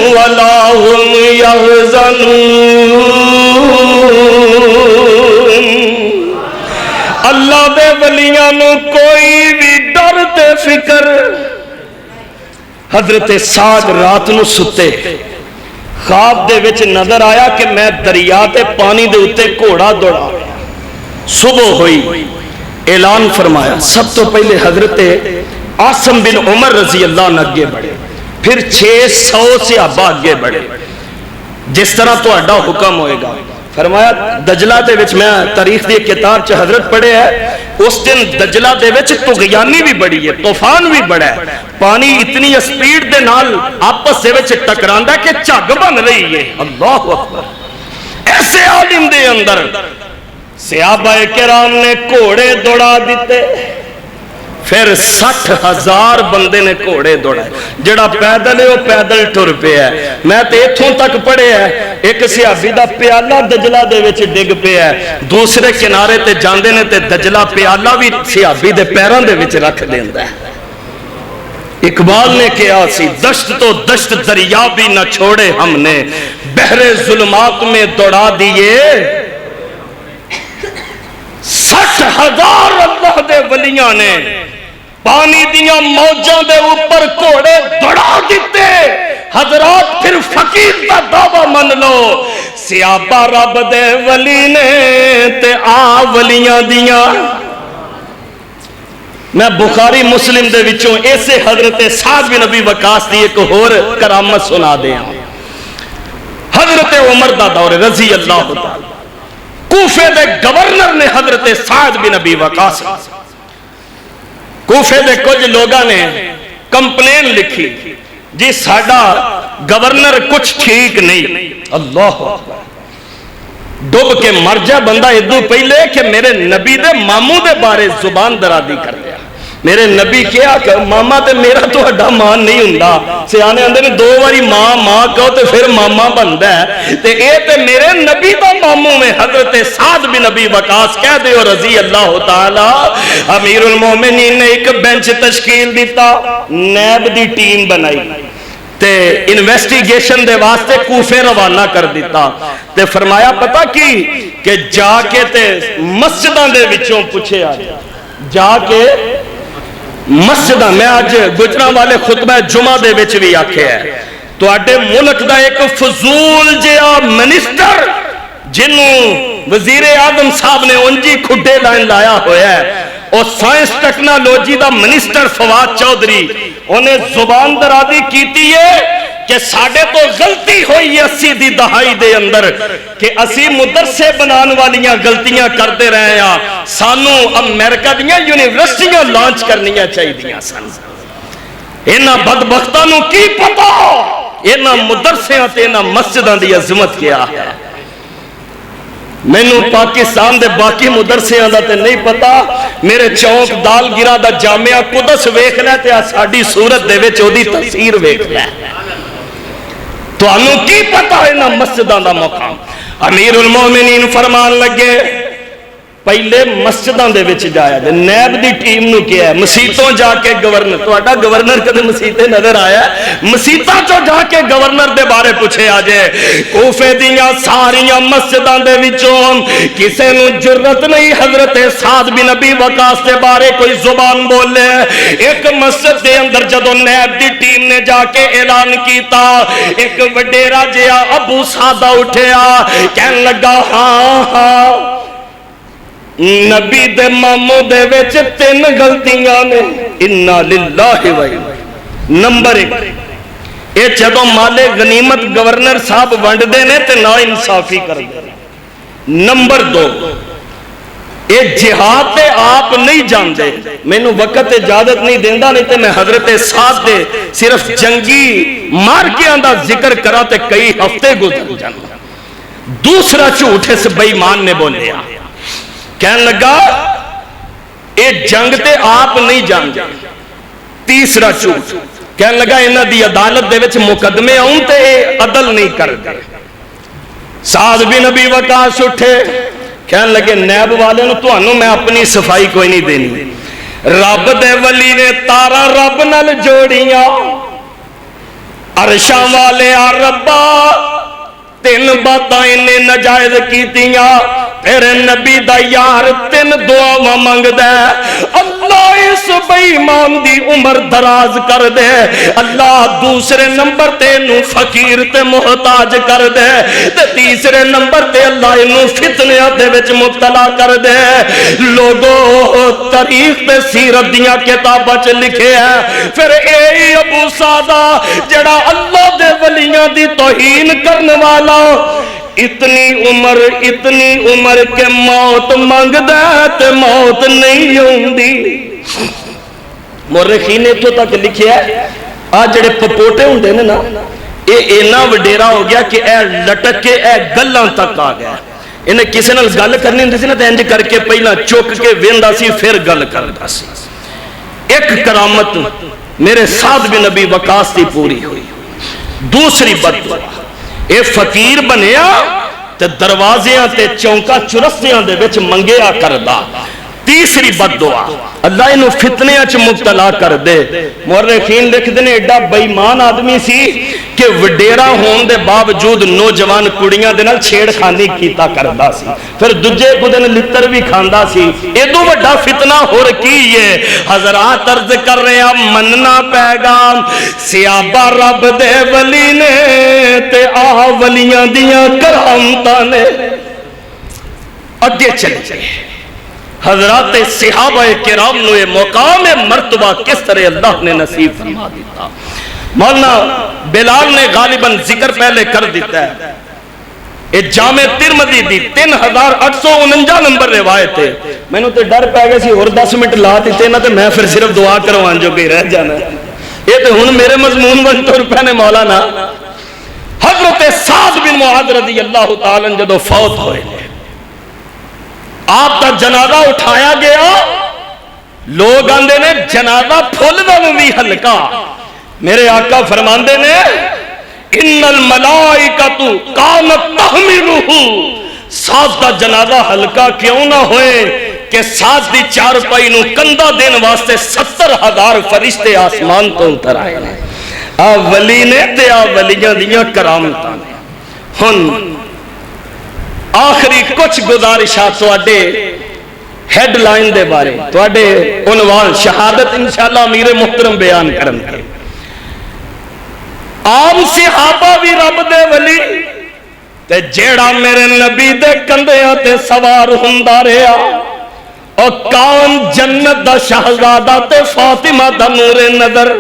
ولا هم يحزنون اللہ دے ولیاں نو کوئی بھی ڈر تے فکر حضرت سعد رات نو ستے خواب دے وچ نظر آیا کہ میں دریا تے پانی دے اتے گھوڑا دوڑا صبح ہوئی اعلان فرمایا سب تو پہلے حضرت عاصم بن عمر رضی اللہ عنہ اگے بڑھے پھر 600 صحابہ اگے بڑھے جس طرح تو اڈا حکم ہوئے گا فرمایا دجلہ دے وچ میں تاریخ دی کتاب چ حضرت پڑھے ہے اس دن دجلہ دے وچ طغیانی بھی بڑی ہے طوفان بھی بڑا ہے پانی اتنی اسپیڈ دے نال آپس دے وچ ٹکراندا کہ جھگ بن رہی ہے اللہ اکبر ایسے عالم دے اندر صحابہ کرام نے گھوڑے دوڑا دیتے پھر 60,000 بندے نے گھوڑے دوڑائے جڑا پیدل ہے وہ پیدل ٹر پیا ہے میں تے ایتھوں تک پڑھے ہے ایک صحابی دا پیالہ دجلہ دے وچ ڈگ پیا ہے دوسرے کنارے تے جاندے نے تے دجلہ پیالہ بھی صحابی دے پیراں دے وچ رکھ دیندا ہے اقبال نے کہا سی دشت تو دشت دریا بھی نہ چھوڑے ہم نے بحر ظلمات میں دوڑا دیے 60,000 اللہ دے ولیاں نے پانی دیاں موجوں دے اوپر گھوڑے دوڑا دیتے حضرات پھر فقیر دا دعویٰ من لو صحابہ رب دے ولی نے تے ولیاں دیاں میں بخاری مسلم دے وچوں ایسے حضرت سعد بن ابی وقاص دی ایک اور کرامت سنا دیا حضرت عمر دا دور رضی اللہ تعالی کوفے دے گورنر نے حضرت سعد بن ابی وقاص کوفے دے کچھ لوگاں نے کمپلین لکھی جی ساڈا گورنر کچھ ٹھیک نہیں. اللہ ڈب کے مر جائے بندہ ادو پہلے کہ میرے نبی دے ماموں دے بارے زبان درازی کر لیا. میرے نبی کیا کہ ماما تے میرا تو اڈا مان نہیں ہوندا. سیانے آندے نے 2 باری ماں ماں کہو تے پھر ماما بندا ہے. تے اے تے میرے نبی دا ماموں میں حضرت سعد بن نبی وقاص کہہ دیو رضی اللہ تعالی. امیر المومنین نے ایک بینچ تشکیل دیتا, نیب دی ٹیم بنائی تے انویسٹیگیشن دے واسطے کوفے روانہ کر دیتا. تے فرمایا پتہ کی کہ جا کے تے مسجداں دے وچوں پوچھے آ جا کے مسجداں. میں آج گجراں والے خطبہ جمعہ دے وچ بھی آکھیا ہے تو اڈے ملک دا ایک فضول جہا منسٹر جنوں وزیر اعظم صاحب نے انجی کھڈے لائن لایا ہویا ہے, اور سائنس ٹیکنالوجی دا منسٹر فواد چودھری, انہیں زبان درازی کیتی ہے کہ ساڑھے تو غلطی ہوئی ہے 80 دی دہائی دے اندر کہ اسی مدرسے بنان والیاں غلطیاں کرتے رہے ہیں. سانو امریکہ دیاں یونیورسٹیاں لانچ کرنیاں چاہی دیاں سن. اینا بدبختانوں کی پتا اینا مدرسیاں تے اینا مسجداں دی عظمت کیا ہے. مینوں پاکستان دے باقی مدرسیاں دا تے نہیں پتا. میرے چوک دال گرا دا جامعہ قدس ویکھ لے تے ساڈی صورت دے وچ اودی تفسیر ویکھ لے. تو انہوں کی پتا ہے نا مسجداں دا مقام. امیر المومنین فرمان لگے پہلے مسجداں دے وچ جایا جائے. نیب دی ٹیم نو کیا ہے مسیتوں جا کے گورنر, تو اڈا گورنر کدے مسیتے نظر آیا ہے؟ مسیتاں چو جا کے گورنر دے بارے پوچھے آ جائے. کوفے دیاں ساریاں مسجداں دے وچوں کسے نو جرت نہیں حضرت سعد بن نبی وقاص دے بارے کوئی زبان بولے. ایک مسجد دے اندر جدو نیب دی ٹیم نے جا کے اعلان کیتا, ایک وڈیرا جیا ابو سادہ اٹھیا کہن لگا ہاں ہاں نبی دے ماموں دے وچ 3 غلطیاں نے. انا للہ و نمبر 1 اے جدوں مال غنیمت گورنر صاحب ونڈ دے نے تے نا انصافی کر دے. نمبر 2 اے جہاد تے آپ نہیں جان دے. مینوں وقت اجازت نہیں دیندا, نہیں تے میں حضرت سعد دے صرف جنگی مارکیاں دا ذکر کرا تے کئی ہفتے گزر جان. دوسرا جھوٹ اس بے ایمان نے بولیا, کہنے لگا اے جنگ تے آپ نہیں جانتے. تیسرا جھوٹ کہنے لگا انہاں دی عدالت دے وچ مقدمے آؤں تے اے عدل نہیں کرتے. سعد بن نبی وقاص اٹھے کہنے لگے نیب والے نو تانوں میں اپنی صفائی کوئی نہیں دینی. رب دے ولی نے تارا رب نال جوڑیاں, عرشاں والے آ ربا 3 باتاں انہیں نجائز کیتیاں. تیرے نبی دا یار 3 دعاواں منگدا ہے. اللہ اس بے ایمان دی عمر دراز کر دے. اللہ دوسرے نمبر تے انہوں فقیر تے محتاج کر دے. تے تیسرے نمبر تے اللہ انہوں فتنیاں دے وچ مبتلا کر دے. لوگو تاریخ تے سیرت دیاں کتاباں چ لکھے ہیں پھر اے ابو سادہ جڑا اللہ دے ولیاں دی توہین کرنے والا اتنی عمر کے موت مانگ دے تے موت نہیں ہوندی. مورخین نے تو تک لکھیا ہے آج جڑے پپوٹے ہوندے نے نا اے اینا وڈیرا ہو گیا کہ اے لٹک کے اے گلاں تک آ گیا. انہیں کسی نال گل کرنی ہوندی سی نا تے انج کر کے پہلا چک کے ویندا سی پھر گل کردا سی. ایک کرامت میرے سعد بن نبی وقاص دی پوری ہوئی. دوسری بد اے فقیر بنیا تے دروازیاں تے چونکا چرستیاں دے وچ منگیا کردا. تیسری بد دعا اللہ انہوں فتنیاں چ مبتلا کر دے. مورخین لکھ دینے ایڈا بے ایمان آدمی سی کہ وڈیرا ہون دے باوجود نوجوان کڑیاں دے نال چھیڑ خانی کیتا کردا سی, پھر دجے کو دن لتر بھی کھاندا سی. ایدو وڈا فتنہ ہو رکی ہے. حضرات عرض کر رہے ہیں مننا پیغام سیابہ رب دے ولی نے تے آہ ولیاں دیاں کرامتاں نے. اگے چلے حضرات صحابہ کرام نو یہ مقام مرتبہ کس طرح اللہ نے نصیب فرما دیتا. مولانا بلال نے غالباً ذکر پہلے کر دیتا ہے یہ جامع ترمذی دی 3849 نمبر روایت ہے. میں نے تو ڈر پہ گیا سی اور 10 منٹ لا دیتے نا تو میں پھر صرف دعا کروان جو گئی رہ جانا. یہ تو ہن میرے مضمون بن تو روپے نے مولانا. حضرت سعد بن معاذ رضی اللہ تعالیٰ جدو فوت ہوئے آپ کا جنازہ اٹھایا گیا. لوگ آندے نے جنازہ پھول دا بھی ہلکا. میرے آقا فرماندے نے ان الملائکۃ کانت تحملہ. سعد دا جنازہ ہلکا کیوں نہ ہوئے کہ سعد دی چارپائی نو کندھا دین واسطے 70,000 فرشتے آسمان تو اتر آئے ہیں. آ ولی نے تے آ ولیاں دیاں کرامتاں نے. ہن آخری کچھ گزارشات تواڈے ہیڈ لائن دے بارے تواڈے عنوان شہادت انشاءاللہ امیر محترم بیان کرن گے. عام صحابہ بھی رب دے ولی تے جیڑا میرے نبی دے کندھیاں تے سوار ہوندا رہیا او کون جنت دا شہزادہ تے فاطمہ دا نور نظر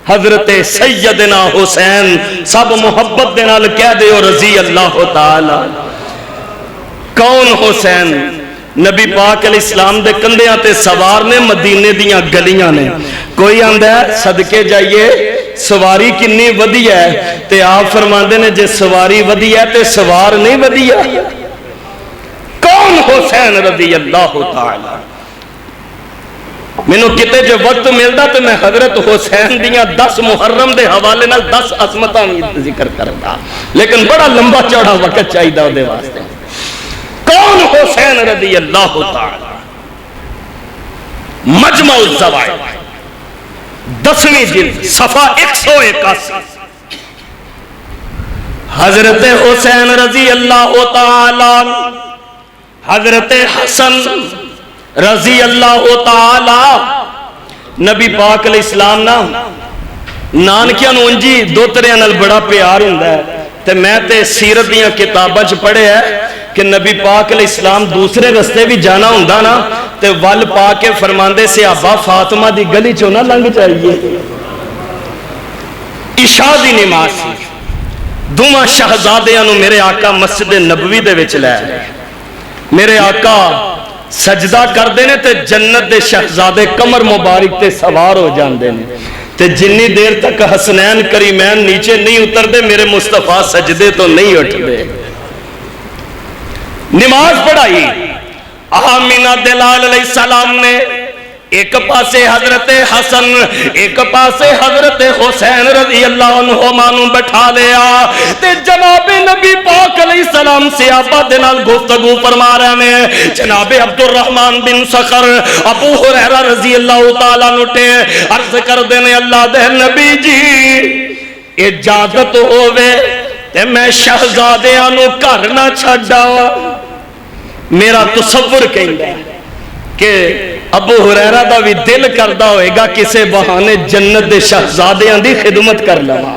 حضرت سیدنا حسین. سب محبت دے نال کہہ دیو رضی اللہ تعالی. کون حسین؟ نبی پاک علیہ السلام دے کندھیاں تے سوار نے مدینے دیاں گلیاں نے. کوئی آندا ہے صدقے جائیے سواری کنی ودیا ہے تے آپ فرماندے نے جے سواری ودیا ہے تے سوار نہیں ودیا. کون حسین رضی اللہ تعالی. مینوں کتے جو وقت ملدا تے میں حضرت حسین دیاں 10 محرم دے حوالے نال 10 عظمتاں ذکر کردا لیکن بڑا لمبا چوڑا وقت چاہیدا اودے واسطے. کون حسین رضی اللہ تعالی. مجمع الزوائد 10ویں جلد صفحہ 181. حضرت حسین رضی اللہ تعالی حضرت حسن رضی اللہ تعالی نبی پاک علیہ السلام نا نانکیاں نوں انجی دوتریاں نال بڑا پیار ہوندا ہے. تے میں تے سیرت دیاں کتاباں چ پڑھیا ہے کہ نبی پاک علیہ السلام دوسرے رستے بھی جانا ہوندا نا تے ول پا کے فرماندے صحابہ فاطمہ دی گلی چوں نہ لنگ جائیے. عشاء دی نماز سی. دوواں شہزادیاں نوں میرے آقا مسجد نبوی دے وچ لے آئے. میرے آقا سجدہ کردے نے تے جنت دے شہزادے کمر مبارک تے سوار ہو جاندے نے تے جنی دیر تک حسنین کریمین نیچے نہیں اتر دے میرے مصطفیٰ سجدے تو نہیں اٹھ دے. نماز پڑھائی. آمینہ دلال علیہ السلام نے ایک پاسے حضرت حسن ایک پاسے حضرت حسین رضی اللہ عنہما نوں بٹھا لیا تے جناب نبی پاک علیہ السلام صحابہ دے نال گفتگو فرما رہے ہیں. جناب عبد الرحمن بن صخر ابو ہریرہ رضی اللہ تعالیٰ نٹے عرض کر دینے اللہ دے نبی جی اجازت ہووے تے میں شہزادیاں نوں گھر نہ چھڈا. میرا تصور کہندا ہے کہ ابو ہریرہ دا بھی دل کردا ہوئے گا کسے بہانے جنت دے شہزادیاں دی خدمت کر لواں.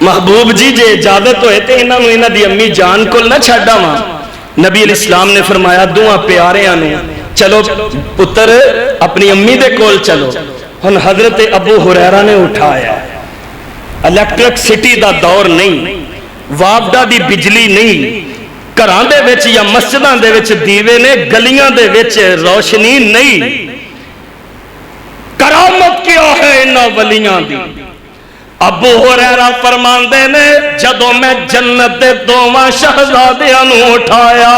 محبوب جی جے اجازت ہوئے تے انہاں نوں انہاں دی امی جان کول نہ چھڈاواں. نبی علیہ السلام نے فرمایا دوواں پیاریاں نوں چلو پتر اپنی امی دے کول چلو. ہن حضرت ابو ہریرہ نے اٹھایا. الیکٹرک سٹی دا دور نہیں, وابڈا دی بجلی نہیں, گھراں دے وچ یا مسجداں دے وچ دیوے نے, گلیاں دے وچ روشنی نہیں. کرامت کیا ہے انہاں ولیاں دی. ابو ہریرہ فرماندے نے جدوں میں جنت دے دوواں شہزادیاں نوں اٹھایا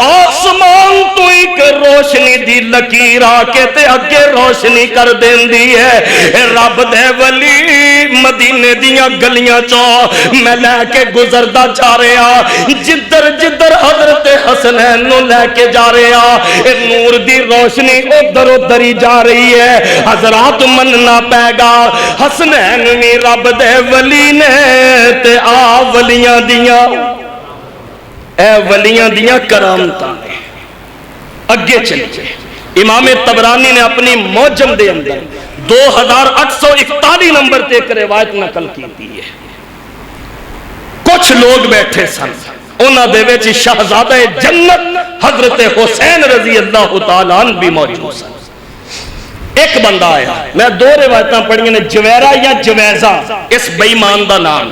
آسمان تو ایک روشنی دی لکیر آ کے تے اگے روشنی کر دیندی ہے. رب دے ولی مدینے دیاں گلیاں چوں میں لے کے گزردا جا رہا, جدھر جدھر حضرت حسنین نوں لے کے جا رہا نور دی روشنی ادھر ادھر ہی جا رہی ہے. حضرات مننا پے گا حسنین وی رب دے ولی نے تے آ ولیاں دیاں اے ولیاں دیاں کرامتاں نے. اگے چلے امام طبرانی نے اپنی موجم دے اندر 2841 نمبر تے ایک روایت نقل کی ہے. کچھ لوگ بیٹھے سن انہاں دے وچ شہزادہ جنت حضرت حسین رضی اللہ تعالیٰ عنہ بھی موجود سن. ایک بندہ آیا, میں 2 روایتاں پڑھیں نے, جویرہ یا جویزہ اس بے ایمان دا نام.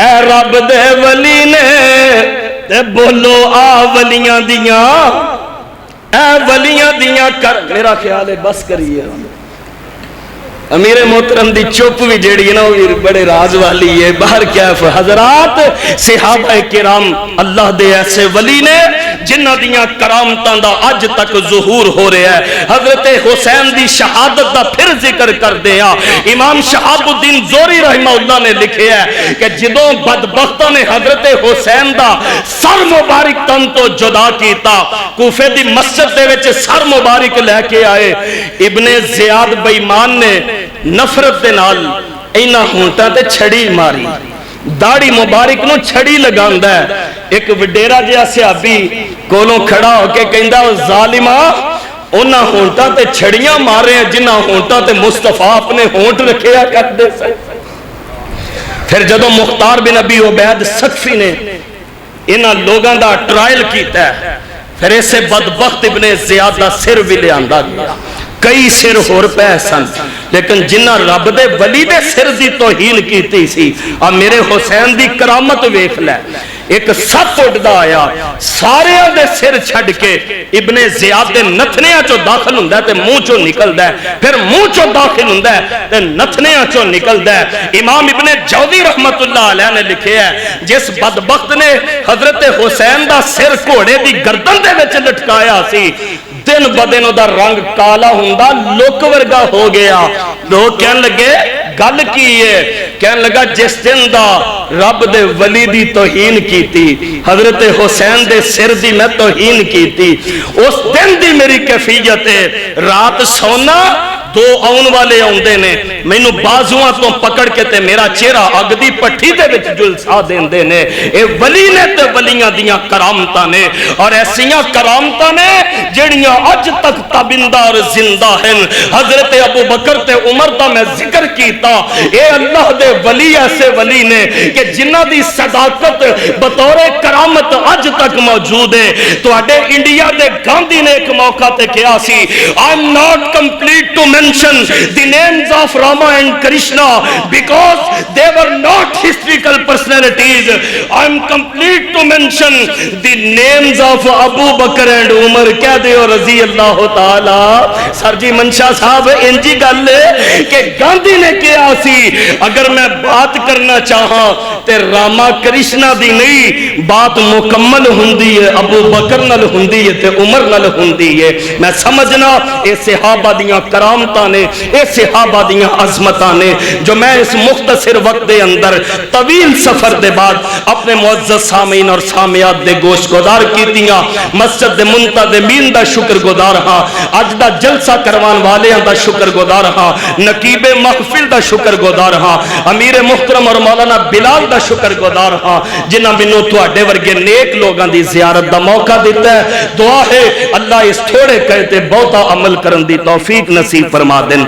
اے رب دے ولی نے تے بولو آ ولیاں دیاں، اے ولیاں دیاں کر، میرا خیال ہے بس کریے۔ امیر محترم دی چپ بھی جیڑی ہے نا وہ بڑے راز والی ہے۔ باہر کیا حضرات، صحابہ کرام اللہ دے ایسے ولی نے جنہ دیاں کرامتاں دا اج تک ظہور ہو رہا ہے۔ حضرت حسین دی شہادت دا پھر ذکر کر دیا۔ امام شہاب الدین زوری رحمہ اللہ نے لکھے ہے کہ جدوں بدبختاں نے حضرت حسین دا سر مبارک تن تو جدا کیتا، کوفے دی مسجد دے وچ سر مبارک لے کے آئے، ابن زیاد بے ایمان نے نفرت دے نال اینا ہونٹا تے چھڑی ماری، داڑھی مبارک نو چھڑی لگاندا ہے۔ ایک وڈیرا جہا صحابی کولوں کھڑا ہو کے کہندا او ظالما اونا ہونٹا تے چھڑیاں مارے ہیں جنہ ہونٹا تے مصطفیٰ اپنے ہونٹ رکھیا کرتے سے۔ پھر جدو مختار بن ابی عبید سقفی نے انہاں لوگاں دا ٹرائل کیتا ہے، پھر اسے بدبخت ابن زیاد دا سر بھی لے آندا گیا۔ کئی سر ہور پہ سن، لیکن جنہ رب دے ولی دے سر دی توہین کیتی سی، اب میرے حسین دی کرامت ویکھ لے۔ ایک سپ اڑدا آیا، سارے دے سر چھڑ کے ابن زیاد دے نتھنیاں چو داخل ہوندا ہے تے منہ چو نکلدا ہے، پھر منہ چو داخل ہوندا ہے تے نتھنیاں چو نکلدا ہے۔ امام ابن جوزی رحمت اللہ علیہ نے لکھے ہے جس بدبخت نے حضرت حسین دا سر گھوڑے دی گردن دے وچ لٹکایا سی، دن بدن دا رنگ کالا ہوندا لوک ورگا ہو گیا۔ لوگ کہن لگے گل کی ہے، کہن لگا جس دن دا رب دے ولی دی توہین کیتی، حضرت حسین دے سر دی میں توہین کیتی، اس دن دی میری کیفیت ہے رات سونا دو آن والے آندے نے مینو بازواں تو پکڑ کے تے میرا چہرہ اگ دی پٹھی دے وچ جلسا دیندے نے۔ اے ولی نے تے ولیاں دیاں کرامتاں نے، اور ایسیاں کرامتاں نے جڑیاں اج تک تابندار زندہ ہیں۔ حضرت ابو بکر تے عمر دا میں ذکر کیتا، اے اللہ دے ولی ایسے ولی نے کہ جنہ دی صداقت بطور کرامت اج تک موجود ہے۔ تو اڈے انڈیا دے گاندھی نے ایک موقع تے کیا سی، I'm not complete to mention the names of Rama and Krishna because they were not historical personalities. I'm complete to mention the names of Abu Bakr and Umar. کہہ دیو رضی اللہ تعالی۔ سر جی منشا صاحب انجی گل ہے کہ گاندھی نے کیا سی، اگر میں بات کرنا چاہاں تے راما کرشنا دی نہیں، بات مکمل ہوندی ہے ابو بکر نال ہوندی ہے تے عمر نال ہوندی ہے۔ میں سمجھنا اے صحابہ دیاں کرامتاں نے، اے صحابہ دیاں عظمتاں نے جو میں اس مختصر وقت دے اندر طویل سفر دے بعد اپنے معزز سامعین اور سامعات دے گوشت گزار کیتیاں۔ مسجد دے منتظمین دا شکر گزار ہاں، اج دا جلسہ کروان والیاں دا شکر گزار ہاں، نقیب محفل دا شکر گزار ہاں، امیر محترم اور مولانا بلال دا شکر گزار ہاں جنہ منو تواڈے ورگے نیک لوگاں دی زیارت دا موقع دیتا ہے۔ دعا ہے اللہ اس تھوڑے کہتے بہتا عمل کرن دی توفیق نصیب فرما دیں۔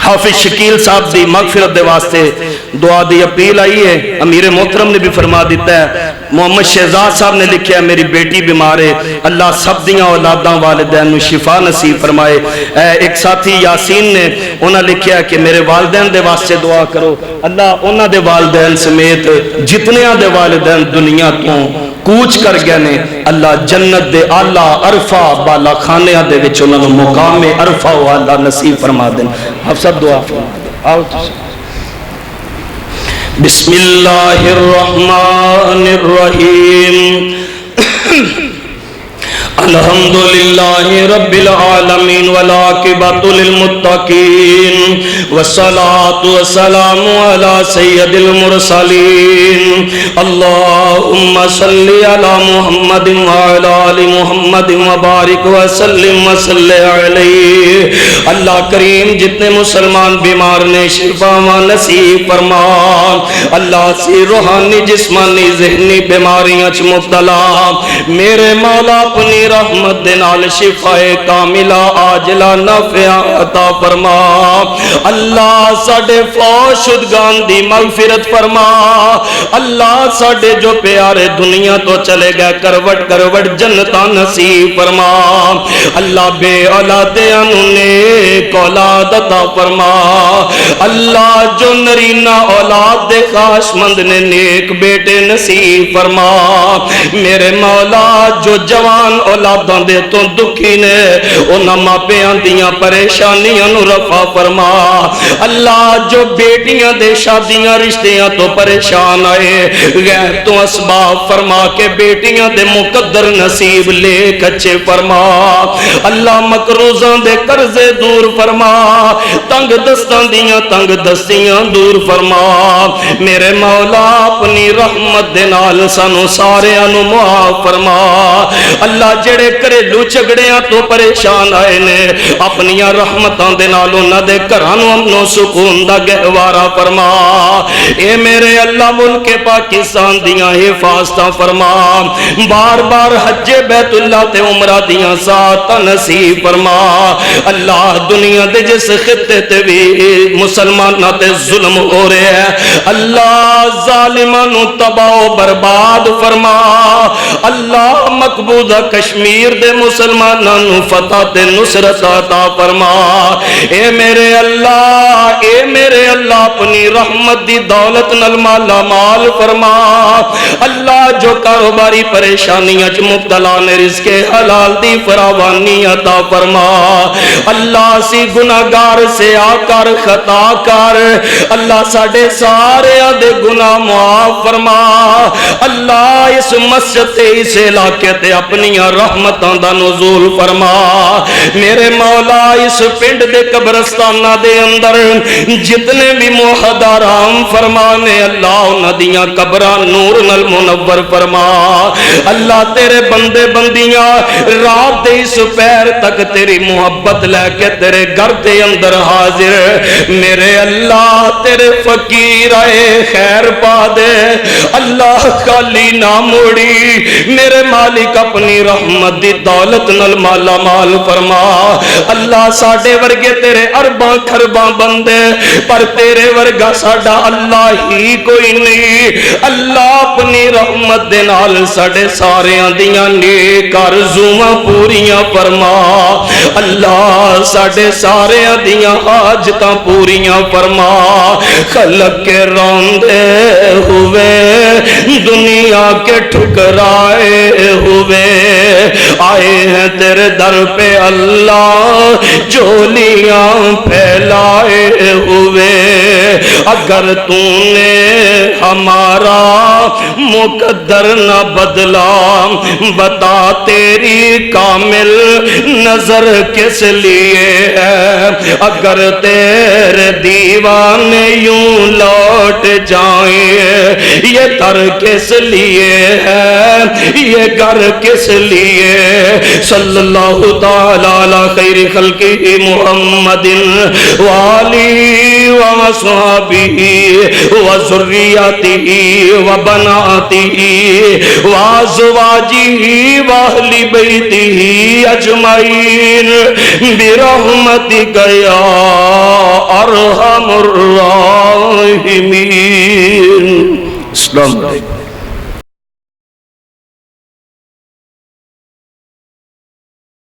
حافظ شکیل صاحب دی مغفرت دے واسطے دعا دی اپیل آئی ہے، امیر محترم نے بھی فرما دیتا ہے۔ محمد شہزاد صاحب نے لکھا ہے میری بیٹی بیمار ہے، اللہ سب دیاں اولاداں والدین نو شفا نصیب فرمائے۔ ایک ساتھی یاسین نے انہاں لکھا ہے کہ میرے والدین دے واسطے دعا کرو، اللہ انہاں دے والدین سمیت جتنیاں دے والدین دنیا تو کوچ کر گئے نے، اللہ جنت دے اعلیٰ عرفہ بالا خانیاں دے وچ انہاں نو مقام عرفہ و اعلیٰ نصیب فرما دیں۔ آپ سب دعا فرما دیں۔ آؤ بسم اللہ الرحمن الرحیم الحمدللہ رب العالمین والعاقبۃ للمتقین والصلاة والسلام علی سید المرسلین اللہم صلی علی محمد وعلی آل محمد وبارک وسلم وصلی علیہ۔ اللہ کریم جتنے مسلمان بیمار نے شفا نصیب فرما، اللہ سے روحانی جسمانی ذہنی بیماریاں چ مبتلا میرے مولا اپنی رحمت نال شفا کاملہ عاجلہ نافعہ عطا فرما۔ اللہ ساڈے فوت شدگان دی مغفرت فرما۔ اللہ ساڈے جو پیارے دنیا تو چلے گئے کروٹ کروٹ جنتاں نصیب فرما۔ اللہ بے اولادیاں نوں نیک اولاد عطا فرما۔ اللہ جو نرینہ اولاد اولاد دے خواہش مند نے نیک بیٹے نصیب فرما میرے مولا جو جوان اولاداں دے تو دکھی نے انہاں ماپیاں دیاں پریشانیاں نو رفع فرما اللہ جو بیٹیاں دے شادیاں رشتیاں تو پریشان آئے غیر تو اسباب فرما کے بیٹیاں دے مقدر نصیب لے کچھے فرما اللہ مقروضاں دے قرضے دور فرما تنگ دستاں دیاں تنگ دستیاں دور فرما میرے مولا اپنی رحمت دے نال سانو سارے انو معاف فرما اللہ جڑے گھریلو جھگڑیاں تو پریشان آئے نے اپنی رحمتاں دے نال انہاں دے گھراں نو امن و سکون دا گہوارہ فرما اے میرے اللہ ملک پاکستان دیاں حفاظتاں فرما بار بار حج بیت اللہ تے عمرہ دیاں ساتھ نصیب فرما اللہ دنیا دے جس خطے تے بھی مسلماناں تے ظلم ہو رہے ہیں اللہ ظالمانو تباہ و برباد فرما اللہ مقبوضہ کشمیر دے مسلمانانو فتح تے نصرت عطا فرما اے میرے اللہ اپنی رحمت دی دولت نال مالا مال فرما اللہ جو کاروباری پریشانیاں چ مبتلا نے رزق حلال دی فراوانی عطا فرما اللہ سی گناہگار سے آ کر خطا کر اللہ ساڈے سارے دے گناہ معاف فرما اللہ اس مسجد تے اس علاقے تے اپنی رحمتاں دا نزول فرما میرے مولا اس پنڈ دے قبرستانہ دے اندر جتنے بھی محدارام فرمانے اللہ انہاں دیاں قبراں نور نال منور فرما اللہ تیرے بندے بندیاں رات دے اس پیر تک تیری محبت لے کے تیرے گھر دے اندر حاضر میرے اللہ تیرے فقیر آئے خیر پا دے اللہ خالی نہ موڑی میرے مالک اپنی رحمت دی دولت نال مالا مال فرما اللہ ساڈے ورگے تیرے ارباں خرباں بندے پر تیرے ورگا ساڈا اللہ ہی کوئی نہیں اللہ اپنی رحمت دے نال ساڈے ساریاں دیاں نیک آرزواں پوریاں فرما اللہ ساڈے ساریاں دیاں حاجتاں پوریاں فرما خلق کے روندے ہوئے دنیا کے ٹھکرائے ہوئے آئے ہیں تیرے در پہ اللہ جولیاں پھیلائے ہوئے اگر تو نے ہمارا مقدر نہ بدلا بتا تیری کامل نظر کس لیے ہے اگر تیرے دیوانے یوں لوٹ جائیں یہ در کس لیے ہے یہ گھر کس لیے صلی اللہ تعالیٰ علی خیر خلقہ محمد والی وصحابہ وذریاتہ وبناتہ وازواجہ واہل بیتہ اجمعین برحمتک یا ارحم الراحمین. السلام علیکم.